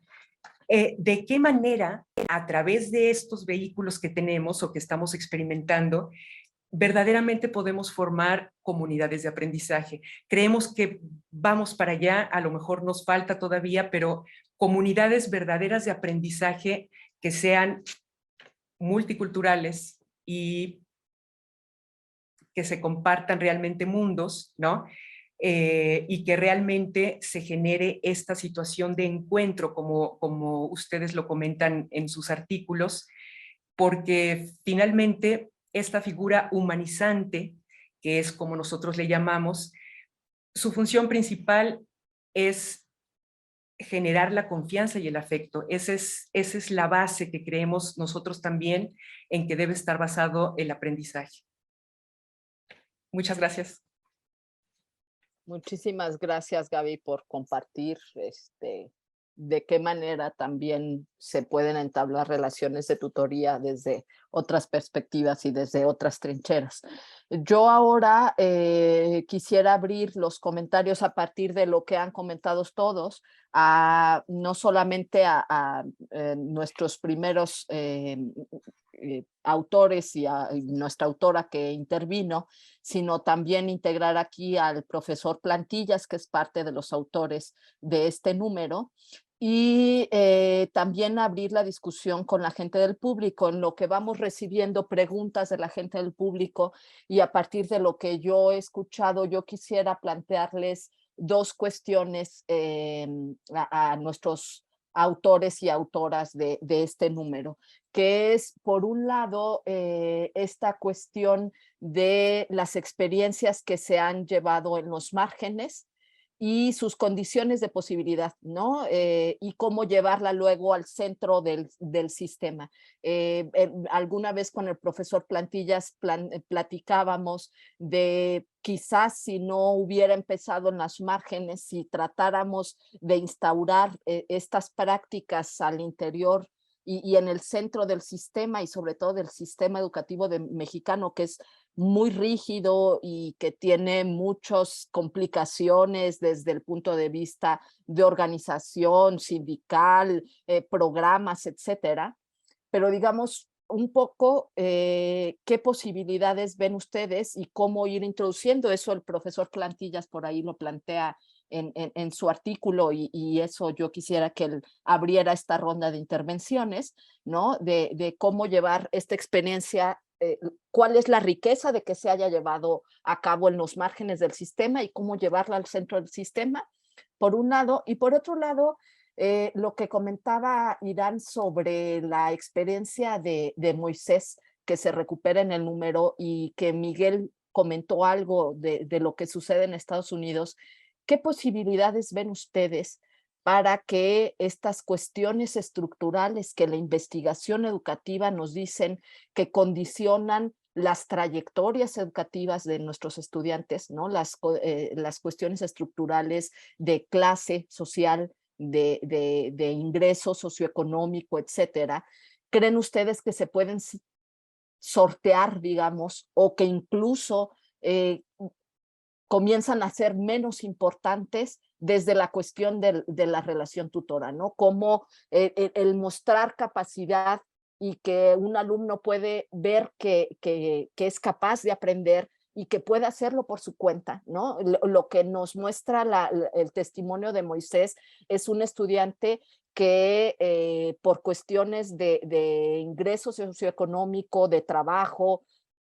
de qué manera a través de estos vehículos que tenemos o que estamos experimentando, verdaderamente podemos formar comunidades de aprendizaje. Creemos que vamos para allá, a lo mejor nos falta todavía, pero comunidades verdaderas de aprendizaje que sean multiculturales y que se compartan realmente mundos, ¿no? Y que realmente se genere esta situación de encuentro, como ustedes lo comentan en sus artículos, porque finalmente esta figura humanizante, que es como nosotros le llamamos, su función principal es generar la confianza y el afecto. Esa es la base que creemos nosotros también en que debe estar basado el aprendizaje. Muchas gracias. Muchísimas gracias, Gaby, por compartir de qué manera también se pueden entablar relaciones de tutoría desde otras perspectivas y desde otras trincheras. Yo ahora quisiera abrir los comentarios a partir de lo que han comentado todos, no solamente a nuestros primeros autores y nuestra autora que intervino, sino también integrar aquí al profesor Plantillas, que es parte de los autores de este número, y también abrir la discusión con la gente del público, en lo que vamos recibiendo preguntas de la gente del público, y a partir de lo que yo he escuchado, yo quisiera plantearles dos cuestiones a nuestros autores y autoras de este número, que es, por un lado, esta cuestión de las experiencias que se han llevado en los márgenes y sus condiciones de posibilidad, ¿no? Y cómo llevarla luego al centro del sistema. Alguna vez con el profesor Plantillas platicábamos de quizás si no hubiera empezado en las márgenes, si tratáramos de instaurar estas prácticas al interior y en el centro del sistema, y sobre todo del sistema educativo mexicano, que es muy rígido y que tiene muchas complicaciones desde el punto de vista de organización sindical, programas, etcétera. Pero digamos un poco qué posibilidades ven ustedes y cómo ir introduciendo eso. El profesor Plantillas por ahí lo plantea en su artículo, y eso yo quisiera que él abriera esta ronda de intervenciones, ¿no? De cómo llevar esta experiencia, cuál es la riqueza de que se haya llevado a cabo en los márgenes del sistema y cómo llevarla al centro del sistema, por un lado, y por otro lado, lo que comentaba Irán sobre la experiencia de Moisés, que se recupera en el número, y que Miguel comentó algo de lo que sucede en Estados Unidos. ¿Qué posibilidades ven ustedes para que estas cuestiones estructurales que la investigación educativa nos dicen que condicionan las trayectorias educativas de nuestros estudiantes, ¿no? Las cuestiones estructurales de clase social, de ingreso socioeconómico, etcétera? ¿Creen ustedes que se pueden sortear, digamos, o que incluso comienzan a ser menos importantes desde la cuestión de la relación tutora, ¿no? Como el mostrar capacidad y que un alumno puede ver que es capaz de aprender y que puede hacerlo por su cuenta, ¿no? Lo que nos muestra el testimonio de Moisés es un estudiante que por cuestiones de ingreso socioeconómico, de trabajo,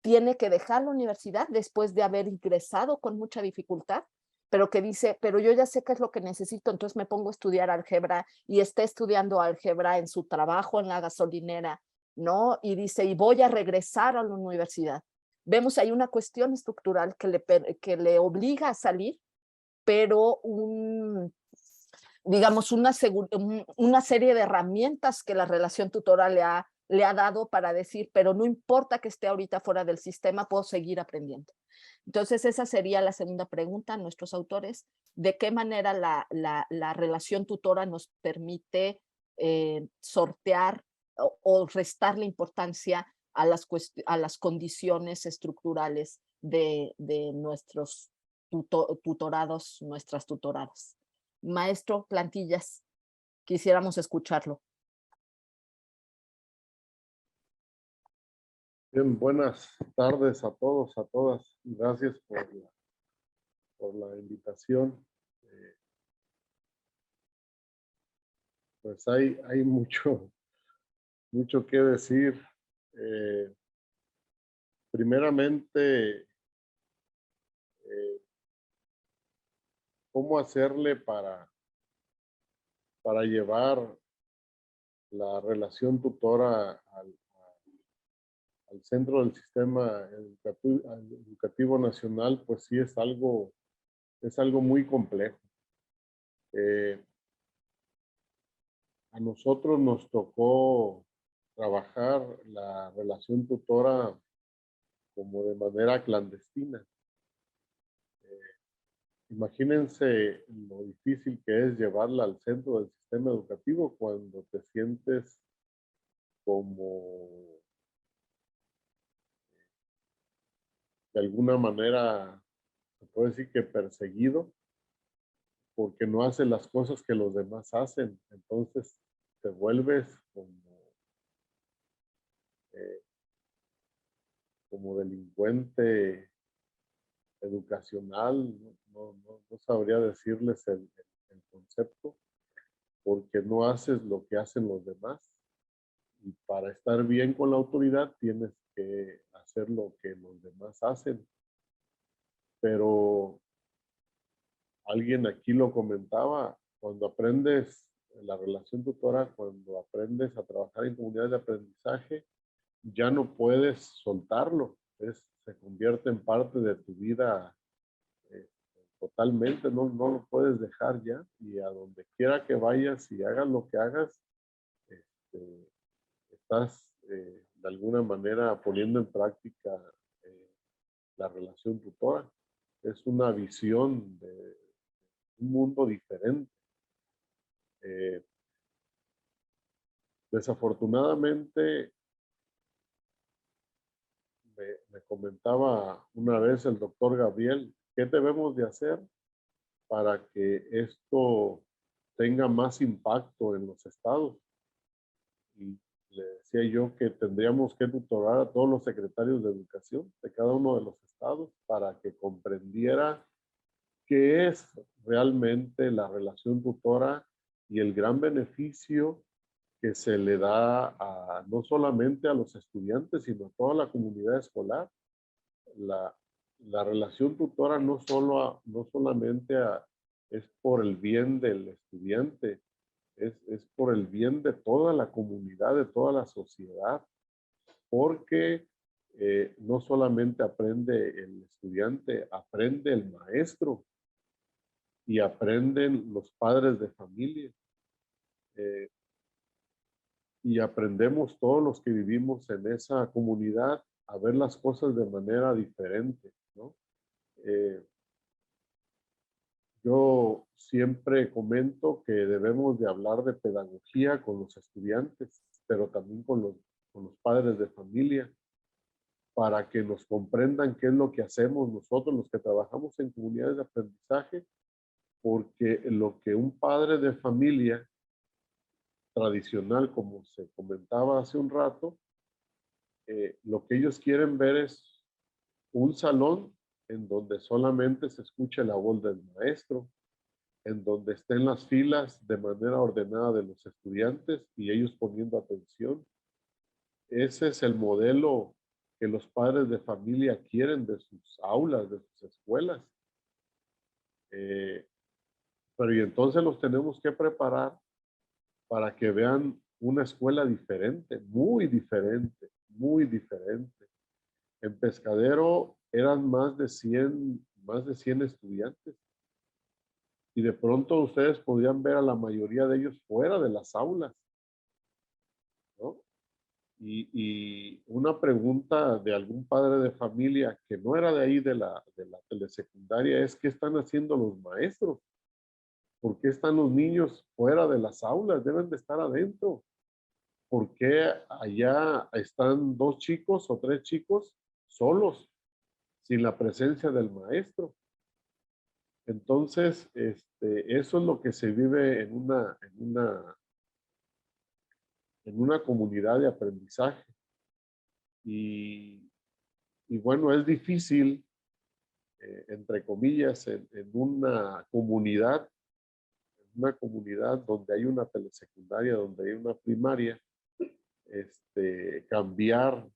tiene que dejar la universidad después de haber ingresado con mucha dificultad, pero que dice, pero yo ya sé qué es lo que necesito, entonces me pongo a estudiar álgebra, y está estudiando álgebra en su trabajo en la gasolinera, ¿no? Y dice, y voy a regresar a la universidad. Vemos ahí una cuestión estructural que le obliga a salir, pero digamos, una serie de herramientas que la relación tutora le ha dado para decir, pero no importa que esté ahorita fuera del sistema, puedo seguir aprendiendo. Entonces, esa sería la segunda pregunta a nuestros autores. ¿De qué manera la relación tutora nos permite sortear o restar la importancia a las condiciones estructurales de nuestros tutorados, nuestras tutoradas? Maestro Plantillas, quisiéramos escucharlo. Bien, buenas tardes a todos, a todas. Gracias por la invitación. Pues hay mucho que decir. Primeramente, ¿cómo hacerle para llevar la relación tutora al centro del sistema educativo nacional? Pues sí, es algo muy complejo. A nosotros nos tocó trabajar la relación tutora como de manera clandestina. Imagínense lo difícil que es llevarla al centro del sistema educativo cuando te sientes como de alguna manera, se puede decir que perseguido, porque no haces las cosas que los demás hacen. Entonces te vuelves como delincuente educacional. No sabría decirles el concepto, porque no haces lo que hacen los demás. Y para estar bien con la autoridad tienes que hacer lo que los demás hacen. Pero alguien aquí lo comentaba, cuando aprendes la relación tutora, cuando aprendes a trabajar en comunidades de aprendizaje, ya no puedes soltarlo. Se convierte en parte de tu vida totalmente, no lo puedes dejar ya, y a donde quiera que vayas y hagas lo que hagas, estás de alguna manera poniendo en práctica la relación tutora. Es una visión de un mundo diferente. Desafortunadamente, me comentaba una vez el doctor Gabriel, ¿qué debemos de hacer para que esto tenga más impacto en los estados? Y le decía yo que tendríamos que tutorar a todos los secretarios de educación de cada uno de los estados para que comprendiera qué es realmente la relación tutora y el gran beneficio que se le da no solamente a los estudiantes, sino a toda la comunidad escolar. La relación tutora no solamente es por el bien del estudiante, es por el bien de toda la comunidad, de toda la sociedad, porque no solamente aprende el estudiante, aprende el maestro y aprenden los padres de familia. Y aprendemos todos los que vivimos en esa comunidad a ver las cosas de manera diferente, ¿no? Yo siempre comento que debemos de hablar de pedagogía con los estudiantes, pero también con los padres de familia, para que nos comprendan qué es lo que hacemos nosotros, los que trabajamos en comunidades de aprendizaje, porque lo que un padre de familia tradicional, como se comentaba hace un rato, lo que ellos quieren ver es un salón en donde solamente se escuche la voz del maestro, en donde estén las filas de manera ordenada de los estudiantes y ellos poniendo atención. Ese es el modelo que los padres de familia quieren de sus aulas, de sus escuelas. Pero y entonces los tenemos que preparar para que vean una escuela diferente, muy diferente, muy diferente. En Pescadero eran más de 100 estudiantes. Y de pronto ustedes podían ver a la mayoría de ellos fuera de las aulas, ¿no? Y una pregunta de algún padre de familia que no era de ahí de la telesecundaria es: ¿qué están haciendo los maestros? ¿Por qué están los niños fuera de las aulas? Deben de estar adentro. ¿Por qué allá están 2 chicos o 3 chicos solos, sin la presencia del maestro? Entonces, eso es lo que se vive en una comunidad de aprendizaje. Y bueno, es difícil, entre comillas, en una comunidad donde hay una telesecundaria, donde hay una primaria, cambiar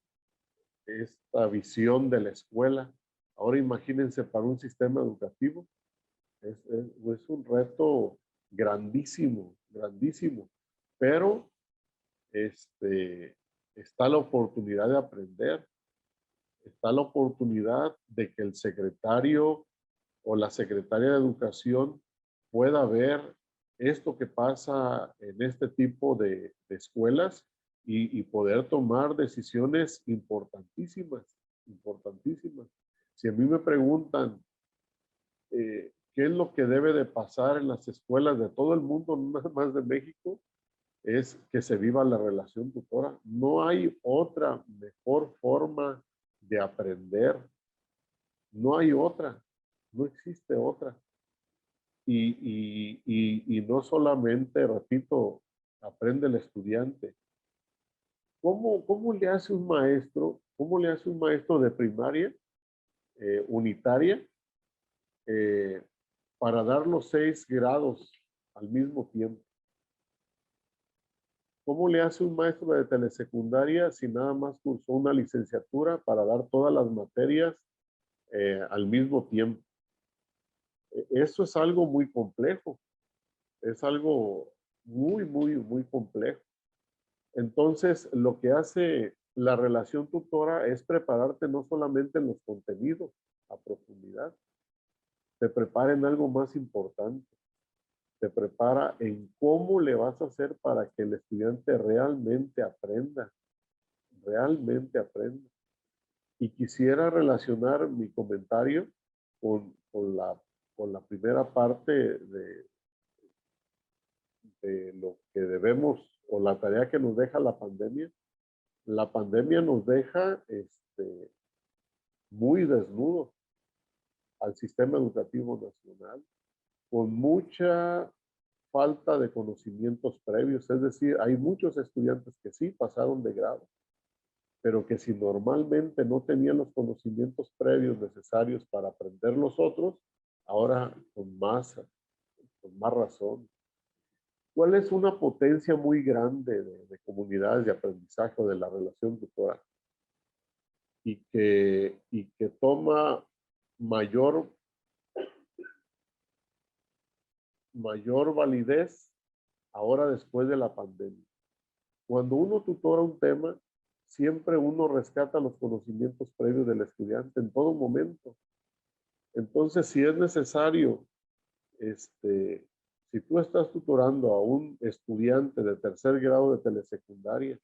esta visión de la escuela. Ahora imagínense para un sistema educativo. Es un reto grandísimo, grandísimo. Pero está la oportunidad de aprender. Está la oportunidad de que el secretario o la secretaria de educación pueda ver esto que pasa en este tipo de escuelas y poder tomar decisiones importantísimas, importantísimas. Si a mí me preguntan qué es lo que debe de pasar en las escuelas de todo el mundo, no nada más de México, es que se viva la relación tutora. No hay otra mejor forma de aprender. No hay otra. No existe otra. Y no solamente, repito, aprende el estudiante. ¿Cómo le hace un maestro? ¿Cómo le hace un maestro de primaria unitaria para dar los 6 grados al mismo tiempo? ¿Cómo le hace un maestro de telesecundaria si nada más cursó una licenciatura para dar todas las materias al mismo tiempo? Eso es algo muy complejo. Es algo muy, muy, muy complejo. Entonces, lo que hace la relación tutora es prepararte no solamente en los contenidos a profundidad, te prepara en algo más importante. Te prepara en cómo le vas a hacer para que el estudiante realmente aprenda. Realmente aprenda. Y quisiera relacionar mi comentario con la primera parte de lo que debemos, o la tarea que nos deja la pandemia. La pandemia nos deja muy desnudos al sistema educativo nacional, con mucha falta de conocimientos previos. Es decir, hay muchos estudiantes que sí pasaron de grado, pero que si normalmente no tenían los conocimientos previos necesarios para aprender los otros, ahora con más con más razón. ¿Cuál es una potencia muy grande de comunidades de aprendizaje de la relación tutora? Y que toma mayor validez ahora después de la pandemia. Cuando uno tutora un tema, siempre uno rescata los conocimientos previos del estudiante en todo momento. Entonces, si es necesario, si tú estás tutorando a un estudiante de tercer grado de telesecundaria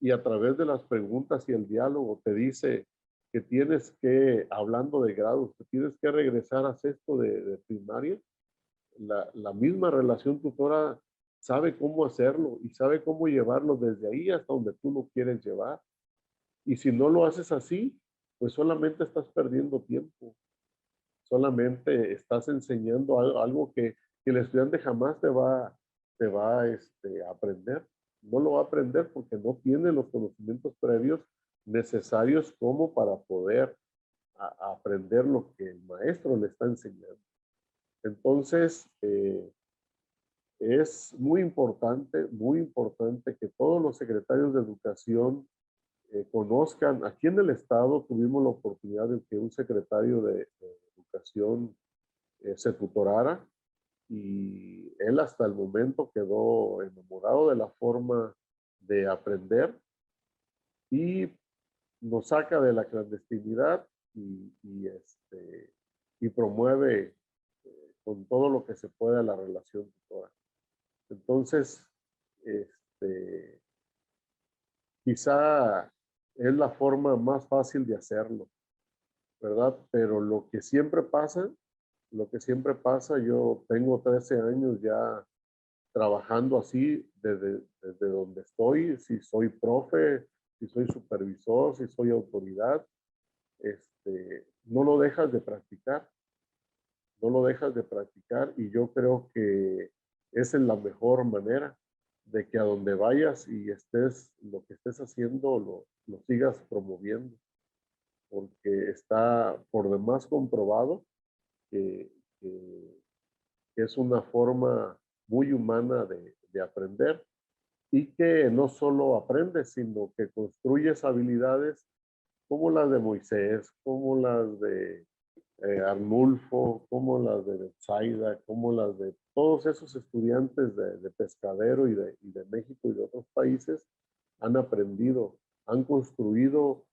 y a través de las preguntas y el diálogo te dice que tienes que, hablando de grados, que tienes que regresar a sexto de primaria, la misma relación tutora sabe cómo hacerlo y sabe cómo llevarlo desde ahí hasta donde tú lo quieres llevar. Y si no lo haces así, pues solamente estás perdiendo tiempo. Solamente estás enseñando algo que el estudiante jamás te va a aprender. No lo va a aprender porque no tiene los conocimientos previos necesarios como para poder aprender lo que el maestro le está enseñando. Entonces, es muy importante que todos los secretarios de educación conozcan. Aquí en el estado tuvimos la oportunidad de que un secretario de educación se tutorara y él hasta el momento quedó enamorado de la forma de aprender y nos saca de la clandestinidad y promueve con todo lo que se pueda la relación tutora. Entonces, quizá es la forma más fácil de hacerlo, ¿verdad? Pero lo que siempre pasa, yo tengo 13 años ya trabajando así desde donde estoy, si soy profe, si soy supervisor, si soy autoridad, no lo dejas de practicar. No lo dejas de practicar y yo creo que esa es la mejor manera de que a donde vayas y lo que estés haciendo lo sigas promoviendo, porque está por demás comprobado que es una forma muy humana de aprender y que no solo aprendes, sino que construyes habilidades como las de Moisés, como las de Arnulfo, como las de Betsaida, como las de todos esos estudiantes de Pescadero y de México y de otros países han aprendido, han construido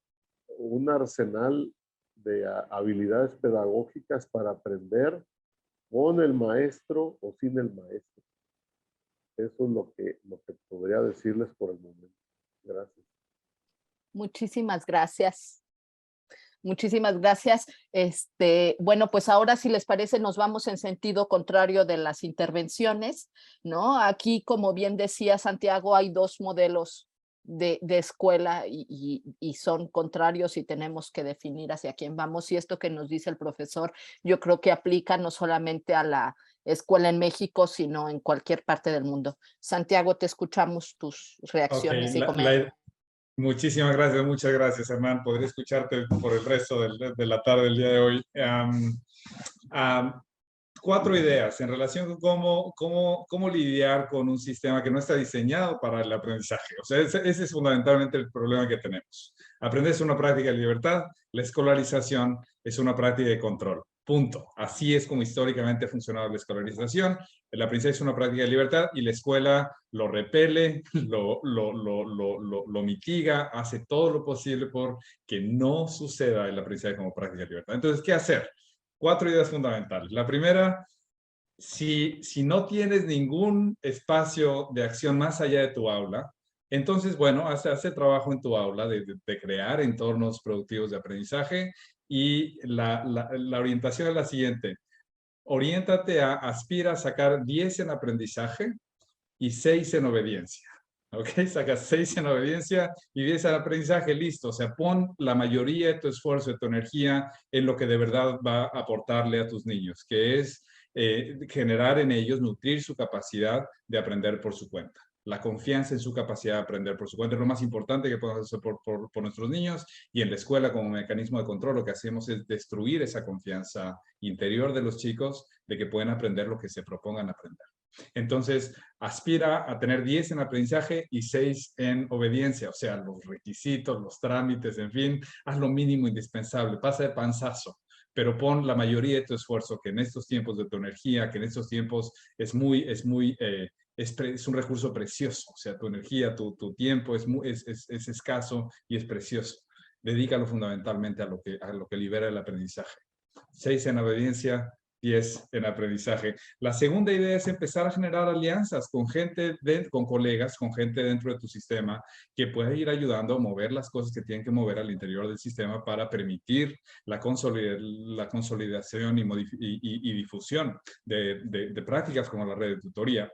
un arsenal de habilidades pedagógicas para aprender con el maestro o sin el maestro. Eso es lo que podría decirles por el momento. Gracias. Muchísimas gracias. Muchísimas gracias. Bueno, pues ahora, si les parece, nos vamos en sentido contrario de las intervenciones, ¿no? Aquí, como bien decía Santiago, hay dos modelos de escuela y son contrarios y tenemos que definir hacia quién vamos. Y esto que nos dice el profesor, yo creo que aplica no solamente a la escuela en México, sino en cualquier parte del mundo. Santiago, te escuchamos tus reacciones y comentarios. Muchísimas gracias, muchas gracias, Hernán. Podré escucharte por el resto de la tarde del día de hoy. 4 ideas en relación con cómo lidiar con un sistema que no está diseñado para el aprendizaje. O sea, ese es fundamentalmente el problema que tenemos. Aprender es una práctica de libertad, la escolarización es una práctica de control. Punto. Así es como históricamente ha funcionado la escolarización. El aprendizaje es una práctica de libertad y la escuela lo repele, lo mitiga, hace todo lo posible por que no suceda el aprendizaje como práctica de libertad. Entonces, ¿qué hacer? 4 ideas fundamentales. La primera, si no tienes ningún espacio de acción más allá de tu aula, entonces, bueno, hace trabajo en tu aula de crear entornos productivos de aprendizaje y la orientación es la siguiente. Oriéntate aspira a sacar 10 en aprendizaje y 6 en obediencia. ¿Ok? Sacas 6 en obediencia y 10 en aprendizaje, listo. O sea, pon la mayoría de tu esfuerzo, de tu energía en lo que de verdad va a aportarle a tus niños, que es generar en ellos, nutrir su capacidad de aprender por su cuenta. la confianza en su capacidad de aprender por su cuenta. Es lo más importante que podemos hacer por nuestros niños, y en la escuela como mecanismo de control lo que hacemos es destruir esa confianza interior de los chicos de que pueden aprender lo que se propongan aprender. Entonces, aspira a tener 10 en aprendizaje y 6 en obediencia, o sea, los requisitos, los trámites, en fin, haz lo mínimo indispensable, pasa de panzazo, pero pon la mayoría de tu esfuerzo, que en estos tiempos de tu energía, que en estos tiempos es un recurso precioso, o sea, tu energía, tu tiempo es escaso y es precioso. Dedícalo fundamentalmente a lo que libera el aprendizaje. 6 en obediencia, 10 en aprendizaje. La segunda idea es empezar a generar alianzas con gente, con colegas, con gente dentro de tu sistema que pueda ir ayudando a mover las cosas que tienen que mover al interior del sistema para permitir la consolidación y difusión de prácticas como la red de tutoría.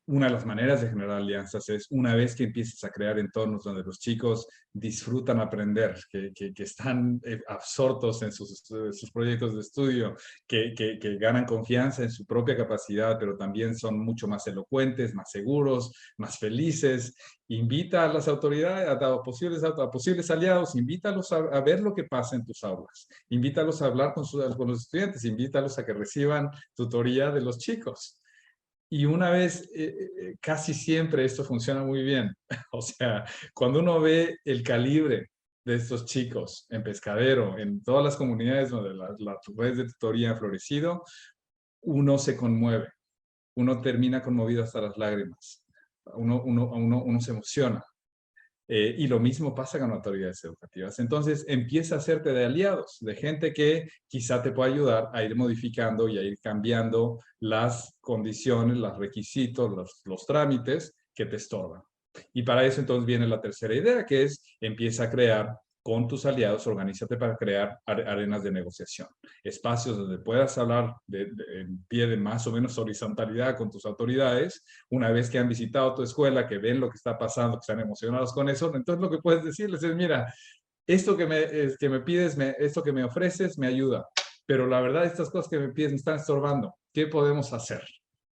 Una de las maneras de generar alianzas es una vez que empieces a crear entornos donde los chicos disfrutan aprender, que están absortos en sus proyectos de estudio, que ganan confianza en su propia capacidad, pero también son mucho más elocuentes, más seguros, más felices. Invita a las autoridades, a posibles aliados, invítalos a ver lo que pasa en tus aulas, invítalos a hablar con los estudiantes, invítalos a que reciban tutoría de los chicos. Y una vez, casi siempre esto funciona muy bien. O sea, cuando uno ve el calibre de estos chicos en Pescadero, en todas las comunidades donde las redes de tutoría han florecido, uno se conmueve, uno termina conmovido hasta las lágrimas, uno se emociona. Y lo mismo pasa con autoridades educativas. Entonces empieza a hacerte de aliados, de gente que quizá te pueda ayudar a ir modificando y a ir cambiando las condiciones, los requisitos, los trámites que te estorban. Y para eso entonces viene la tercera idea, que es empieza a crear con tus aliados, organízate para crear arenas de negociación, espacios donde puedas hablar en pie de más o menos horizontalidad con tus autoridades, una vez que han visitado tu escuela, que ven lo que está pasando, que están emocionados con eso, entonces lo que puedes decirles es, mira, esto que me pides, esto que me ofreces me ayuda, pero la verdad estas cosas que me pides me están estorbando, ¿qué podemos hacer?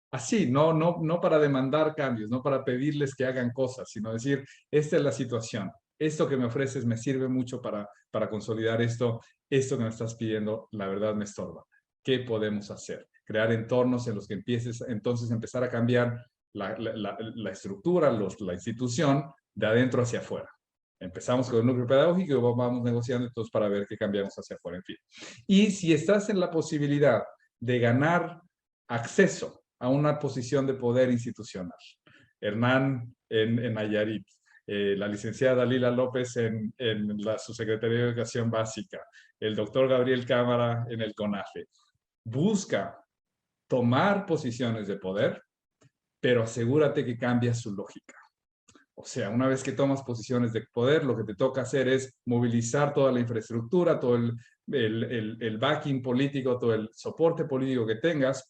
Así, no para demandar cambios, no para pedirles que hagan cosas, sino decir, esta es la situación. Esto que me ofreces me sirve mucho para consolidar esto que me estás pidiendo, la verdad me estorba. ¿Qué podemos hacer? Crear entornos en los que entonces empezar a cambiar la estructura, la institución, de adentro hacia afuera. Empezamos con un núcleo pedagógico y vamos negociando entonces para ver qué cambiamos hacia afuera, en fin. Y si estás en la posibilidad de ganar acceso a una posición de poder institucional, Hernán en Nayarit, la licenciada Lila López en la Subsecretaría de Educación Básica, el doctor Gabriel Cámara en el CONAFE. Busca tomar posiciones de poder, pero asegúrate que cambias su lógica. O sea, una vez que tomas posiciones de poder, lo que te toca hacer es movilizar toda la infraestructura, todo el backing político, todo el soporte político que tengas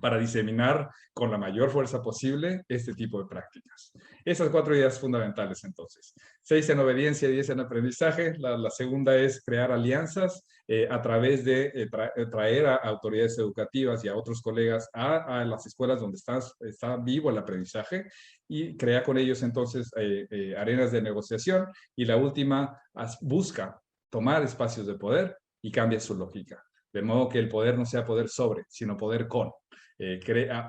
para diseminar con la mayor fuerza posible este tipo de prácticas. Esas 4 ideas fundamentales entonces. 6 en obediencia, 10 en aprendizaje. La segunda es crear alianzas a través de traer a autoridades educativas y a otros colegas a las escuelas donde está vivo el aprendizaje y crea con ellos entonces arenas de negociación. Y la última, busca tomar espacios de poder y cambia su lógica. De modo que el poder no sea poder sobre, sino poder con.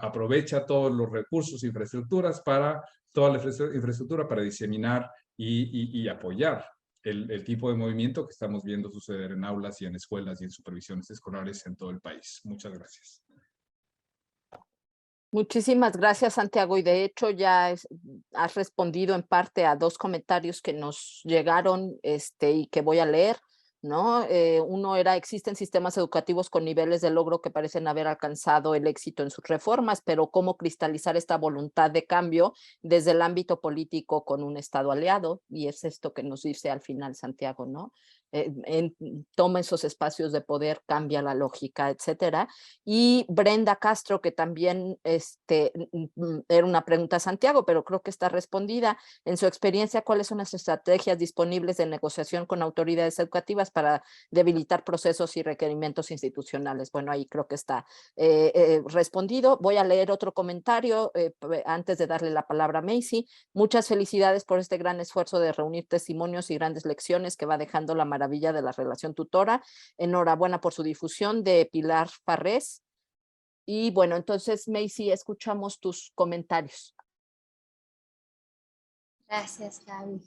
Aprovecha todos los recursos, infraestructuras toda la infraestructura para diseminar y apoyar el tipo de movimiento que estamos viendo suceder en aulas y en escuelas y en supervisiones escolares en todo el país. Muchas gracias. Muchísimas gracias, Santiago. Y de hecho ya has respondido en parte a 2 comentarios que nos llegaron y que voy a leer, ¿no? Uno era, existen sistemas educativos con niveles de logro que parecen haber alcanzado el éxito en sus reformas, pero ¿cómo cristalizar esta voluntad de cambio desde el ámbito político con un Estado aliado? Y es esto que nos dice al final Santiago, ¿no? toma esos espacios de poder, cambia la lógica, etcétera. Y Brenda Castro, que también era una pregunta a Santiago, pero creo que está respondida. En su experiencia, ¿cuáles son las estrategias disponibles de negociación con autoridades educativas para debilitar procesos y requerimientos institucionales? Bueno, ahí creo que está respondido. Voy a leer otro comentario antes de darle la palabra a Macy. Muchas felicidades por este gran esfuerzo de reunir testimonios y grandes lecciones que va dejando la maravilla de la relación tutora. Enhorabuena por su difusión, de Pilar Farrés. Y bueno, entonces, Macy, escuchamos tus comentarios. Gracias, Gaby.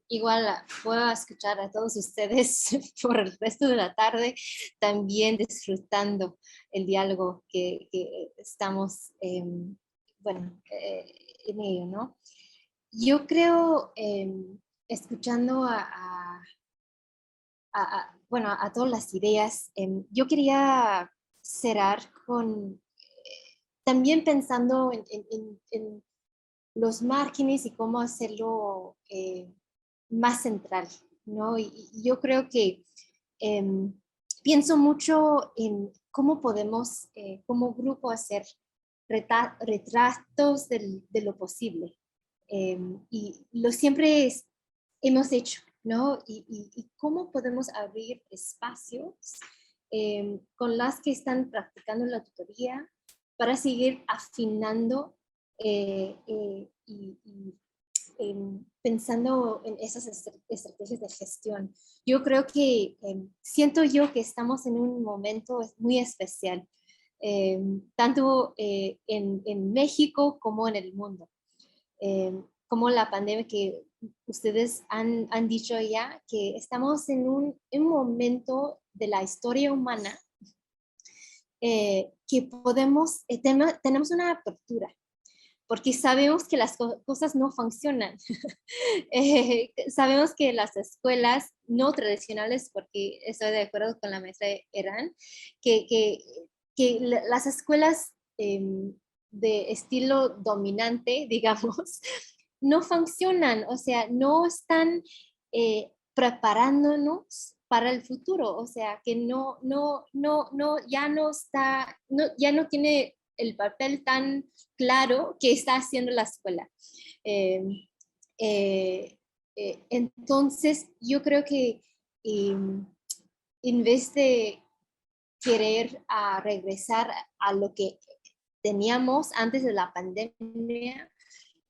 Igual puedo escuchar a todos ustedes por el resto de la tarde, también disfrutando el diálogo que estamos, bueno, en ello, ¿no? Yo creo, escuchando bueno, a todas las ideas, yo quería cerrar con, también pensando en los márgenes y cómo hacerlo más central, ¿no? Y yo creo que pienso mucho en cómo podemos como grupo hacer retratos de lo posible. Y lo siempre hemos hecho, ¿no? Y cómo podemos abrir espacios con las que están practicando la tutoría para seguir afinando y pensando en esas estrategias de gestión. Yo creo que siento yo que estamos en un momento muy especial, tanto en México como en el mundo. Como la pandemia que ustedes han dicho ya, que estamos en un momento de la historia humana que podemos, tenemos una apertura, porque sabemos que las cosas no funcionan. Sabemos que las escuelas no tradicionales, porque estoy de acuerdo con la maestra Eran, que las escuelas de estilo dominante, digamos, no funcionan, o sea, no están preparándonos para el futuro, o sea, que ya no está, ya no tiene el papel tan claro que está haciendo la escuela. Entonces, yo creo que en vez de querer regresar a lo que teníamos antes de la pandemia,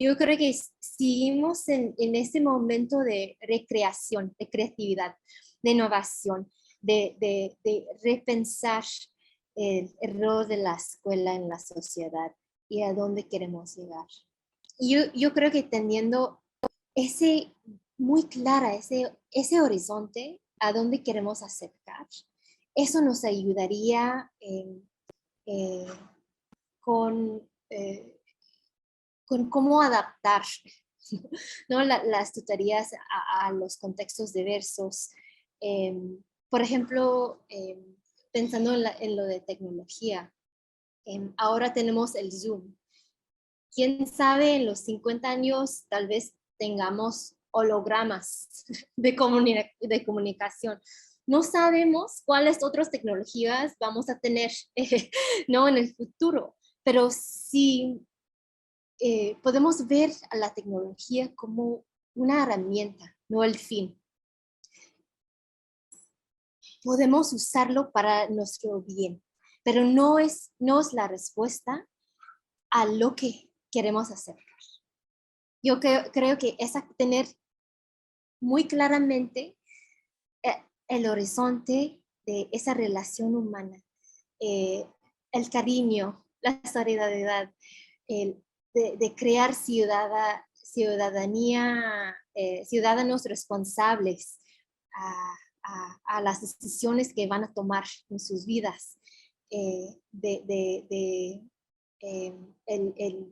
yo creo que seguimos en este momento de recreación, de creatividad, de innovación, de repensar el rol de la escuela en la sociedad y a dónde queremos llegar. Yo creo que teniendo muy clara ese horizonte a dónde queremos acercar, eso nos ayudaría con cómo adaptar, ¿no? las tutorías a los contextos diversos. Por ejemplo, pensando en lo de tecnología, ahora tenemos el Zoom. ¿Quién sabe en los 50 años tal vez tengamos hologramas de comunicación? No sabemos cuáles otras tecnologías vamos a tener ¿no? en el futuro, pero sí podemos ver a la tecnología como una herramienta, no el fin. Podemos usarlo para nuestro bien, pero no es la respuesta a lo que queremos hacer. Yo creo que es tener muy claramente el horizonte de esa relación humana, el cariño, la solidaridad, de crear ciudadanos responsables a las decisiones que van a tomar en sus vidas, el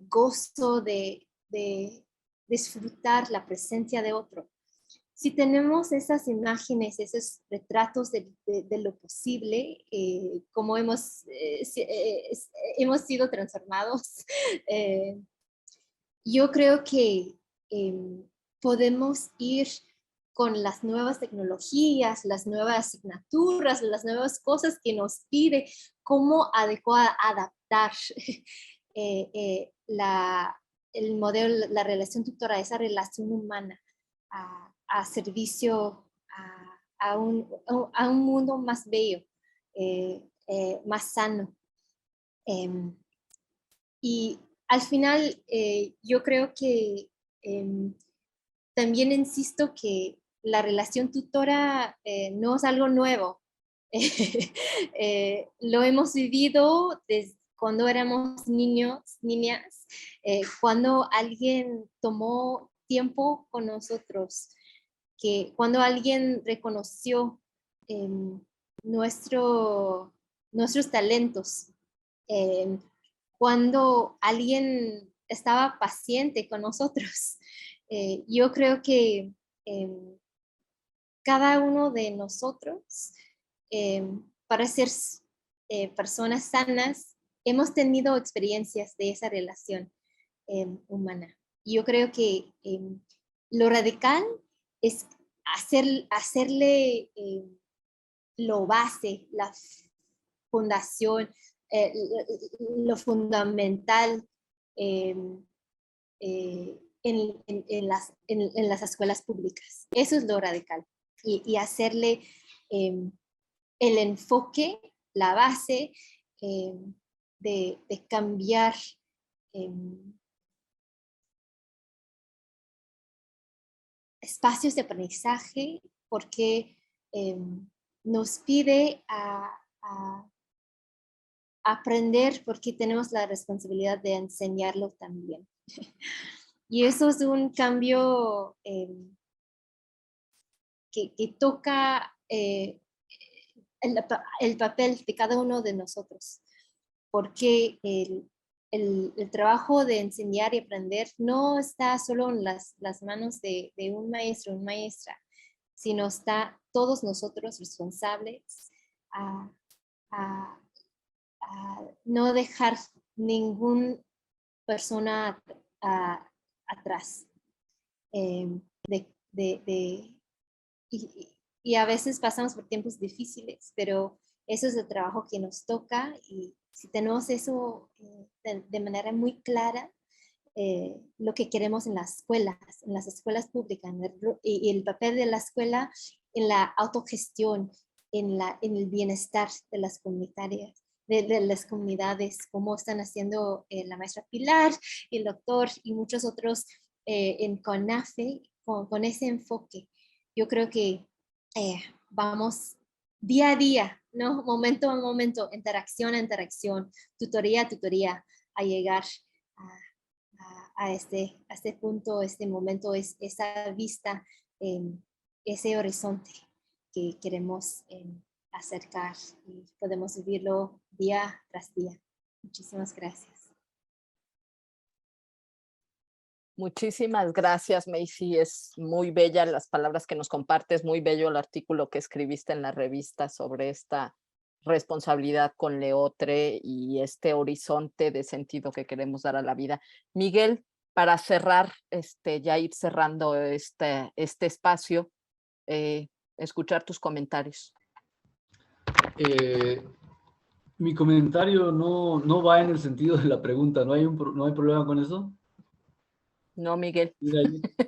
gozo de disfrutar la presencia de otro. Si tenemos esas imágenes, esos retratos de lo posible, como hemos sido transformados, yo creo que podemos ir con las nuevas tecnologías, las nuevas asignaturas, las nuevas cosas que nos pide, cómo adaptar el modelo, la relación tutora, esa relación humana a servicio a un mundo más bello, más sano. Y al final yo creo que también insisto que la relación tutora no es algo nuevo. Lo hemos vivido desde cuando éramos niños, niñas, cuando alguien tomó tiempo con nosotros, que cuando alguien reconoció nuestros talentos, cuando alguien estaba paciente con nosotros. Yo creo que cada uno de nosotros, para ser personas sanas, hemos tenido experiencias de esa relación humana. Yo creo que lo radical es hacerle lo base, la fundación, lo fundamental en las escuelas públicas. Eso es lo radical. Y hacerle el enfoque, la base de cambiar espacios de aprendizaje, porque nos pide a aprender, porque tenemos la responsabilidad de enseñarlo también. Y eso es un cambio que toca el papel de cada uno de nosotros, porque el trabajo de enseñar y aprender no está solo en las manos de un maestro o una maestra, sino está todos nosotros responsables a no dejar ninguna persona atrás. Y a veces pasamos por tiempos difíciles, pero eso es el trabajo que nos toca, y si tenemos eso de manera muy clara, lo que queremos en las escuelas públicas, y el papel de la escuela en la autogestión, en el bienestar de las comunitarias, de las comunidades, como están haciendo la maestra Pilar, el doctor y muchos otros en CONAFE, con ese enfoque. Yo creo que vamos día a día, ¿no? Momento a momento, interacción a interacción, tutoría a tutoría, a llegar a este punto, este momento, esa vista, ese horizonte que queremos acercar, y podemos vivirlo día tras día. Muchísimas gracias. Muchísimas gracias, Macy. Es muy bella las palabras que nos compartes, muy bello el artículo que escribiste en la revista sobre esta responsabilidad con Leotre y este horizonte de sentido que queremos dar a la vida. Miguel, para cerrar, ya ir cerrando este espacio, escuchar tus comentarios. Mi comentario no va en el sentido de la pregunta. ¿No hay problema con eso? No, Miguel. Mira,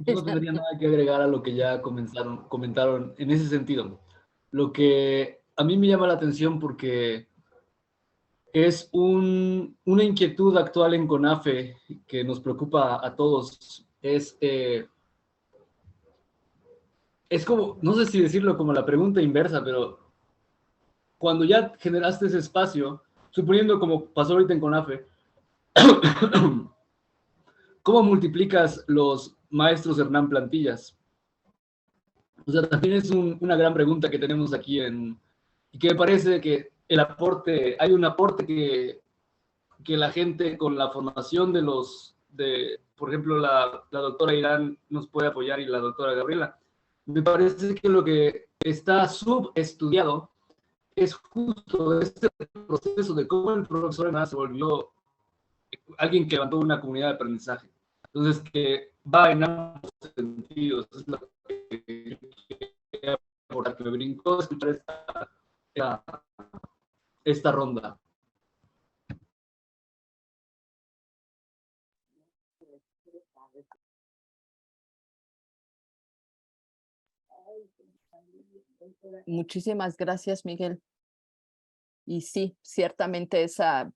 yo no tendría nada que agregar a lo que ya comentaron en ese sentido. Lo que a mí me llama la atención, porque es una inquietud actual en CONAFE que nos preocupa a todos. Es como, no sé si decirlo como la pregunta inversa, pero cuando ya generaste ese espacio, suponiendo como pasó ahorita en CONAFE, ¿cómo multiplicas los maestros Hernán Plantillas? O sea, también es una gran pregunta que tenemos aquí y que me parece que hay un aporte que la gente con la formación por ejemplo, la doctora Irán nos puede apoyar, y la doctora Gabriela. Me parece que lo que está subestudiado es justo este proceso de cómo el profesor Hernán se volvió alguien que levantó una comunidad de aprendizaje. Entonces, que va en ambos sentidos. Es lo que por que me brincó escuchar esta ronda. Muchísimas gracias, Miguel. Y sí, ciertamente esa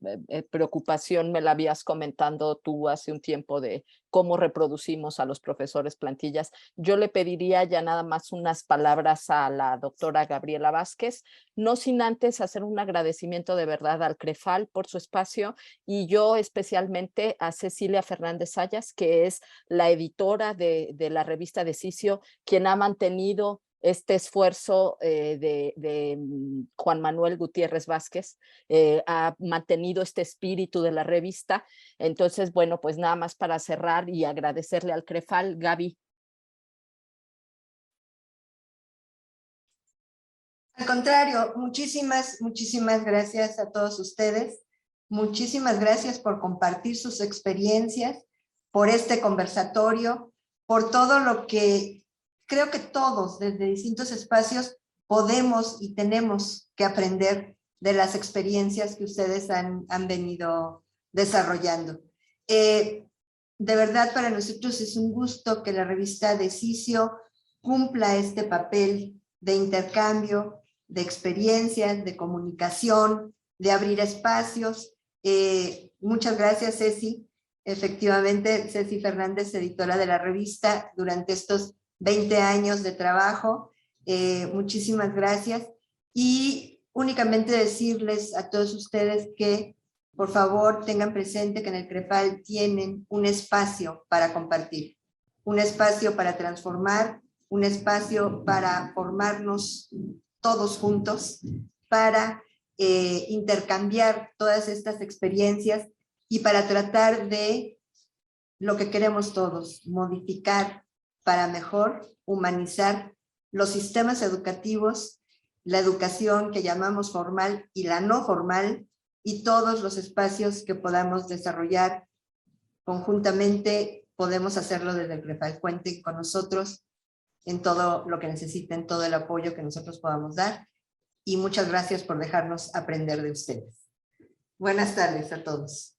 preocupación me la habías comentado tú hace un tiempo de cómo reproducimos a los profesores plantillas. Yo le pediría ya nada más unas palabras a la doctora Gabriela Vázquez, no sin antes hacer un agradecimiento de verdad al CREFAL por su espacio y yo especialmente a Cecilia Fernández Sayas, que es la editora de la revista Decisio, quien ha mantenido este esfuerzo de Juan Manuel Gutiérrez Vázquez, ha mantenido este espíritu de la revista. Entonces, bueno, pues nada más para cerrar y agradecerle al CREFAL. Gaby. Al contrario, muchísimas gracias a todos ustedes. Muchísimas gracias por compartir sus experiencias, por este conversatorio, por todo lo que creo que todos desde distintos espacios podemos y tenemos que aprender de las experiencias que ustedes han venido desarrollando. De verdad, para nosotros es un gusto que la revista Decisio cumpla este papel de intercambio, de experiencias, de comunicación, de abrir espacios. Muchas gracias, Ceci. Efectivamente, Ceci Fernández, editora de la revista, durante estos 20 años de trabajo. Muchísimas gracias. Y únicamente decirles a todos ustedes que, por favor, tengan presente que en el CREFAL tienen un espacio para compartir, un espacio para transformar, un espacio para formarnos todos juntos, para intercambiar todas estas experiencias y para tratar de lo que queremos todos, modificar para mejor humanizar los sistemas educativos, la educación que llamamos formal y la no formal, y todos los espacios que podamos desarrollar conjuntamente. Podemos hacerlo desde el CREFAL. Cuenten con nosotros en todo lo que necesiten, todo el apoyo que nosotros podamos dar, y muchas gracias por dejarnos aprender de ustedes. Buenas tardes a todos.